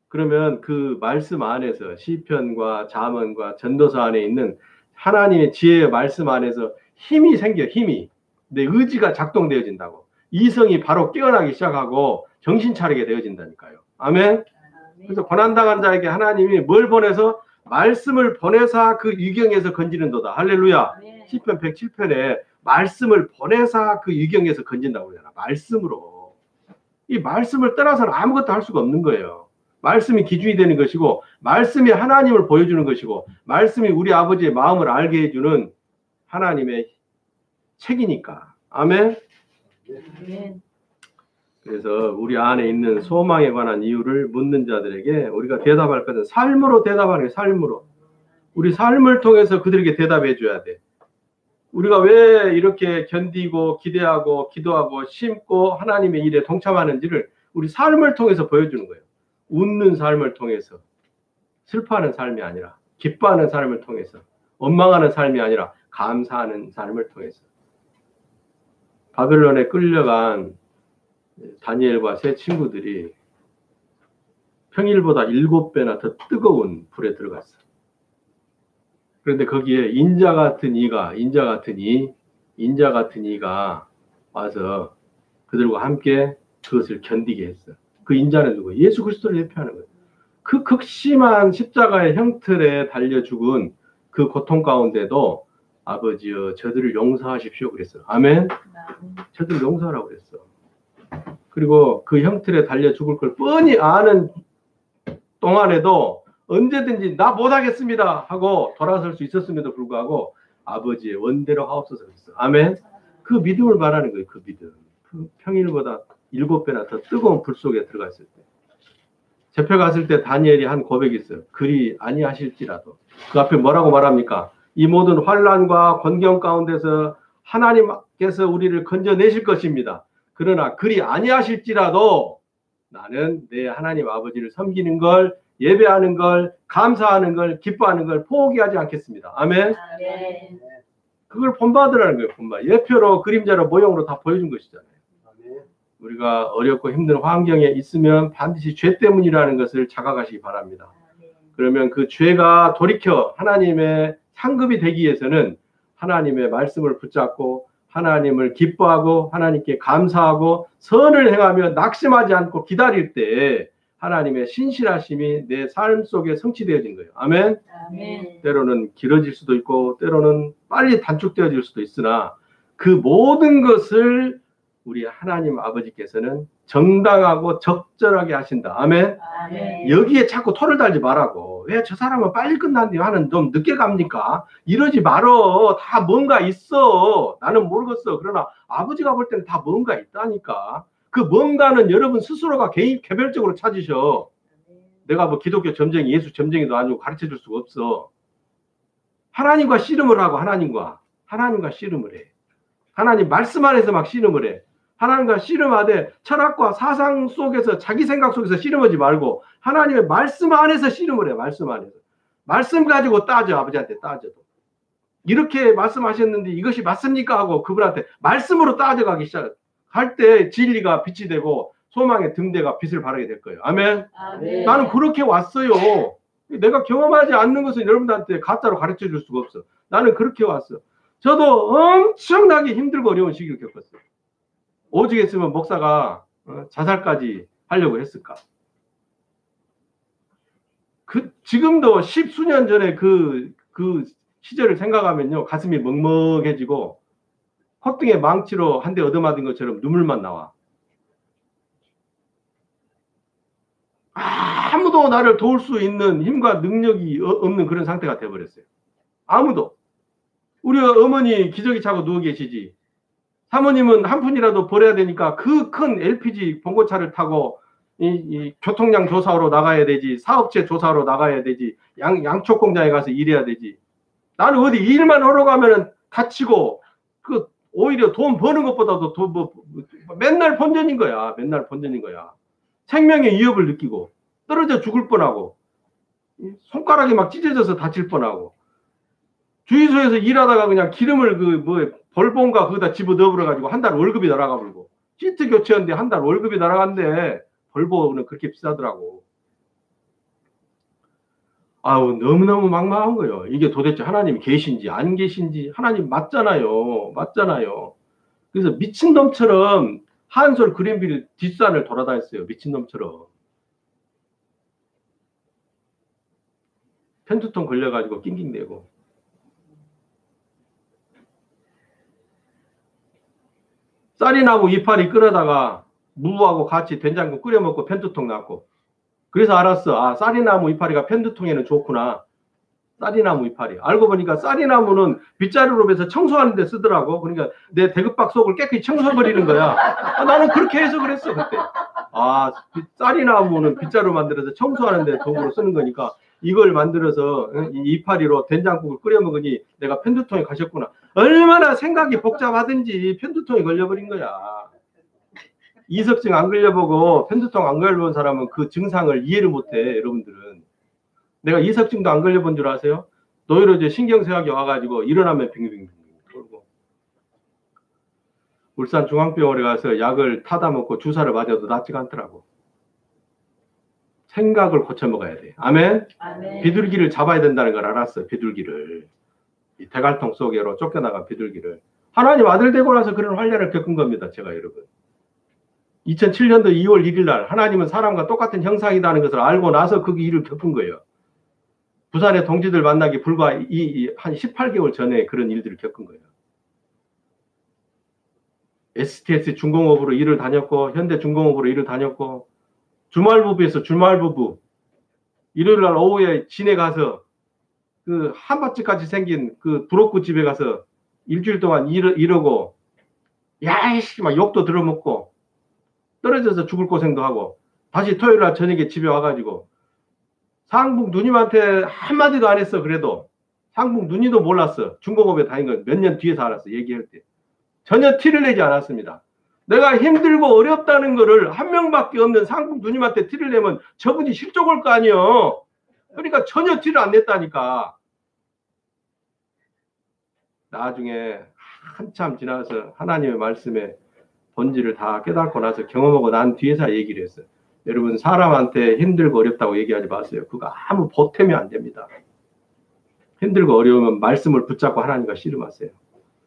그러면 그 말씀 안에서 시편과 잠언과 전도서 안에 있는 하나님의 지혜의 말씀 안에서 힘이 생겨. 힘이. 내 의지가 작동되어진다고. 이성이 바로 깨어나기 시작하고 정신 차리게 되어진다니까요. 아멘. 그래서 고난당한 자에게 하나님이 뭘 보내서 말씀을 보내사 그 유경에서 건지는도다. 할렐루야. 시편 107편에 말씀을 보내사 그 유경에서 건진다고 그러잖아. 말씀으로. 이 말씀을 떠나서는 아무것도 할 수가 없는 거예요. 말씀이 기준이 되는 것이고 말씀이 하나님을 보여주는 것이고 말씀이 우리 아버지의 마음을 알게 해주는 하나님의 책이니까. 아멘. 그래서 우리 안에 있는 소망에 관한 이유를 묻는 자들에게 우리가 대답할 것은 삶으로 대답하는 거예요. 삶으로. 우리 삶을 통해서 그들에게 대답해 줘야 돼. 우리가 왜 이렇게 견디고 기대하고 기도하고 심고 하나님의 일에 동참하는지를 우리 삶을 통해서 보여주는 거예요. 웃는 삶을 통해서, 슬퍼하는 삶이 아니라, 기뻐하는 삶을 통해서, 원망하는 삶이 아니라 감사하는 삶을 통해서. 바벨론에 끌려간 다니엘과 세 친구들이 평일보다 7배나 더 뜨거운 불에 들어갔어. 그런데 거기에 인자 같은 이가 와서 그들과 함께 그것을 견디게 했어. 그 인자는 누구? 예수 그리스도를 대표하는 거예요. 그 극심한 십자가의 형틀에 달려 죽은 그 고통 가운데도 아버지여 저들을 용서하십시오 그랬어요. 아멘. 저들을 용서하라고 그랬어. 그리고 그 형틀에 달려 죽을 걸 뻔히 아는 동안에도 언제든지 나 못하겠습니다 하고 돌아설 수 있었음에도 불구하고 아버지의 원대로 하옵소서 그랬어. 아멘. 그 믿음을 말하는 거예요. 그 믿음. 그 평일보다 7배나 더 뜨거운 불 속에 들어갔을 때. 잡혀갔을 때 다니엘이 한 고백이 있어요. 그리 아니하실지라도. 그 앞에 뭐라고 말합니까? 이 모든 환난과 권경 가운데서 하나님께서 우리를 건져내실 것입니다. 그러나 그리 아니하실지라도 나는 내 하나님 아버지를 섬기는 걸, 예배하는 걸, 감사하는 걸, 기뻐하는 걸 포기하지 않겠습니다. 아멘. 아멘. 그걸 본받으라는 거예요. 본받. 예표로, 그림자로, 모형으로 다 보여준 것이잖아요. 우리가 어렵고 힘든 환경에 있으면 반드시 죄 때문이라는 것을 자각하시기 바랍니다. 그러면 그 죄가 돌이켜 하나님의 상급이 되기 위해서는 하나님의 말씀을 붙잡고 하나님을 기뻐하고 하나님께 감사하고 선을 행하며 낙심하지 않고 기다릴 때 하나님의 신실하심이 내 삶 속에 성취되어진 거예요. 아멘. 아멘. 때로는 길어질 수도 있고 때로는 빨리 단축되어질 수도 있으나 그 모든 것을 우리 하나님 아버지께서는 정당하고 적절하게 하신다. 아멘. 아멘. 여기에 자꾸 토를 달지 말라고. 왜 저 사람은 빨리 끝난대요 하는 좀 늦게 갑니까? 이러지 말어. 다 뭔가 있어. 나는 모르겠어. 그러나 아버지가 볼 때는 다 뭔가 있다니까. 그 뭔가는 여러분 스스로가 개별적으로 찾으셔. 내가 뭐 기독교 점쟁이, 예수 점쟁이도 아니고 가르쳐 줄 수가 없어. 하나님과 씨름을 하고 하나님과 씨름을 해. 하나님 말씀 안에서 막 씨름을 해. 하나님과 씨름하되 철학과 사상 속에서 자기 생각 속에서 씨름하지 말고 하나님의 말씀 안에서 씨름을 해. 말씀 안에서. 말씀 가지고 따져. 아버지한테 따져도. 이렇게 말씀하셨는데 이것이 맞습니까? 하고 그분한테 말씀으로 따져가기 시작할 때 진리가 빛이 되고 소망의 등대가 빛을 발하게 될 거예요. 아멘. 아멘. 나는 그렇게 왔어요. 내가 경험하지 않는 것은 여러분들한테 가짜로 가르쳐 줄 수가 없어. 나는 그렇게 왔어. 저도 엄청나게 힘들고 어려운 시기를 겪었어요. 오직 했으면 목사가 자살까지 하려고 했을까? 지금도 10수년 전에 그 시절을 생각하면요. 가슴이 먹먹해지고 콧등에 망치로 한 대 얻어맞은 것처럼 눈물만 나와. 아무도 나를 도울 수 있는 힘과 능력이 없는 그런 상태가 되어버렸어요. 아무도. 우리 어머니 기저귀 차고 누워 계시지. 사모님은 한 푼이라도 벌어야 되니까 그 큰 LPG 봉고차를 타고 이 교통량 조사하러 나가야 되지. 사업체 조사하러 나가야 되지. 양초 공장에 가서 일해야 되지. 나는 어디 일만 하러 가면은 다치고 오히려 돈 버는 것보다도 맨날 본전인 거야. 맨날 본전인 거야. 생명의 위협을 느끼고 떨어져 죽을 뻔하고 손가락이 막 찢어져서 다칠 뻔하고 주유소에서 일하다가 그냥 기름을 볼봉가 거기다 집어 넣어버려가지고 한 달 월급이 날아가 버리고 시트 교체하는데 한 달 월급이 날아간대. 볼보는 그렇게 비싸더라고. 아우 너무너무 막막한 거예요. 이게 도대체 하나님이 계신지 안 계신지. 하나님 맞잖아요. 그래서 미친놈처럼 한솔 그린빌 뒷산을 돌아다녔어요. 미친놈처럼. 편두통 걸려가지고 낑낑대고. 쌀이나무 이파리 끓여다가 무하고 같이 된장국 끓여 먹고 편두통 났고. 그래서 알았어. 아, 쌀이나무 이파리가 편두통에는 좋구나. 쌀이나무 이파리. 알고 보니까 쌀이나무는 빗자루로 해서 청소하는 데 쓰더라고. 그러니까 내 대급박 속을 깨끗이 청소해버리는 거야. 나는 그렇게 해서 그랬어 그때. 아, 쌀이나무는 빗자루 만들어서 청소하는 데 도구로 쓰는 거니까 이걸 만들어서 이 이파리로 된장국을 끓여 먹으니 내가 편두통에 가셨구나. 얼마나 생각이 복잡하든지 편두통에 걸려버린 거야. 이석증 안 걸려보고 편두통 안 걸려본 사람은 그 증상을 이해를 못해. 여러분들은. 내가 이석증도 안 걸려본 줄 아세요? 노이로제 신경쇠약이 와가지고 일어나면 빙빙빙 돌고. 울산중앙병원에 가서 약을 타다 먹고 주사를 맞아도 낫지가 않더라고. 생각을 고쳐 먹어야 돼. 아멘. 아멘. 비둘기를 잡아야 된다는 걸 알았어요. 비둘기를. 이 대갈통 속으로 쫓겨나간 비둘기를. 하나님 아들 되고 나서 그런 환란을 겪은 겁니다. 제가 여러분. 2007년도 2월 1일 날 하나님은 사람과 똑같은 형상이라는 것을 알고 나서 그 일을 겪은 거예요. 부산의 동지들 만나기 불과 한 18개월 전에 그런 일들을 겪은 거예요. STS 중공업으로 일을 다녔고 현대 중공업으로 일을 다녔고 주말부부에서 주말부부 일요일 날 오후에 진에 가서 그 한밭집같이 생긴 그 부록구 집에 가서 일주일 동안 이러고 야이씨 막 욕도 들어먹고 떨어져서 죽을 고생도 하고 다시 토요일 날 저녁에 집에 와가지고 상북 누님한테 한마디도 안 했어. 그래도 상북 누님도 몰랐어. 중공업에 다닌 건 몇 년 뒤에서 알았어. 얘기할 때 전혀 티를 내지 않았습니다. 내가 힘들고 어렵다는 거를 한 명밖에 없는 상북 누님한테 티를 내면 저분이 실족할 거 아니에요. 그러니까 전혀 티를 안 냈다니까. 나중에 한참 지나서 하나님의 말씀에 본질을 다 깨닫고 나서 경험하고 난 뒤에서 얘기를 했어요. 여러분 사람한테 힘들고 어렵다고 얘기하지 마세요. 그거 아무 보탬이 안 됩니다. 힘들고 어려우면 말씀을 붙잡고 하나님과 씨름하세요.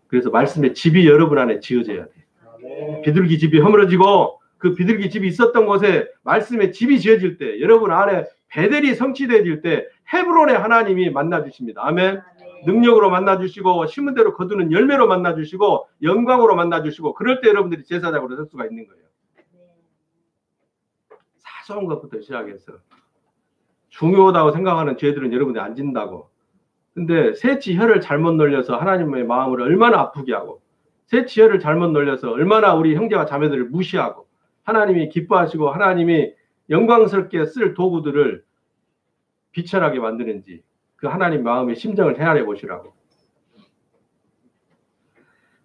그래서 말씀의 집이 여러분 안에 지어져야 돼요. 비둘기 집이 허물어지고 그 비둘기 집이 있었던 곳에 말씀의 집이 지어질 때 여러분 안에 베델이 성취되어질 때 헤브론의 하나님이 만나주십니다. 아멘. 능력으로 만나주시고 심은 대로 거두는 열매로 만나주시고 영광으로 만나주시고 그럴 때 여러분들이 제사장으로 설 수가 있는 거예요. 사소한 것부터 시작해서 중요하다고 생각하는 죄들은 여러분들이 안 진다고. 근데 새치 혀를 잘못 놀려서 하나님의 마음을 얼마나 아프게 하고 새치 혀를 잘못 놀려서 얼마나 우리 형제와 자매들을 무시하고 하나님이 기뻐하시고 하나님이 영광스럽게 쓸 도구들을 비천하게 만드는지 그 하나님 마음의 심정을 헤아려 보시라고.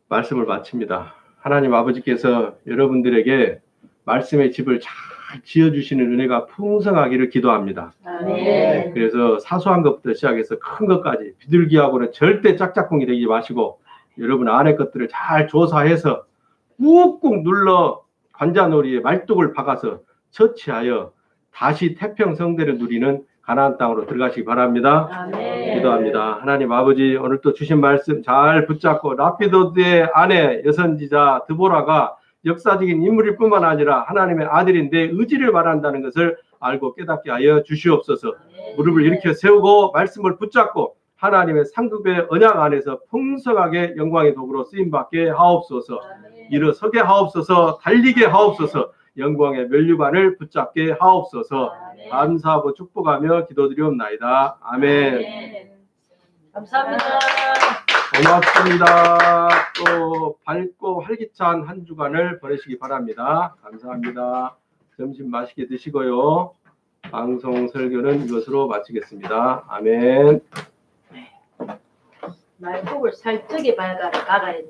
말씀을 마칩니다. 하나님 아버지께서 여러분들에게 말씀의 집을 잘 지어주시는 은혜가 풍성하기를 기도합니다. 아멘. 그래서 사소한 것부터 시작해서 큰 것까지 비둘기하고는 절대 짝짝꿍이 되지 마시고 여러분 안의 것들을 잘 조사해서 꾹꾹 눌러 관자놀이에 말뚝을 박아서 처치하여 다시 태평성대를 누리는 가나안 땅으로 들어가시기 바랍니다. 아멘. 기도합니다. 하나님 아버지 오늘 또 주신 말씀 잘 붙잡고 라피도드의 아내 여선지자 드보라가 역사적인 인물일 뿐만 아니라 하나님의 아들인데 의지를 말한다는 것을 알고 깨닫게 하여 주시옵소서. 무릎을 일으켜 세우고 말씀을 붙잡고 하나님의 상급의 언약 안에서 풍성하게 영광의 도구로 쓰임받게 하옵소서. 일어서게 하옵소서. 달리게 하옵소서. 영광의 면류관을 붙잡게 하옵소서. 감사하고 축복하며 기도드리옵나이다. 아멘. 감사합니다. 고맙습니다. 또 밝고 활기찬 한 주간을 보내시기 바랍니다. 감사합니다. 점심 맛있게 드시고요. 방송 설교는 이것으로 마치겠습니다. 아멘. 말복을 살짝이 박아야 돼.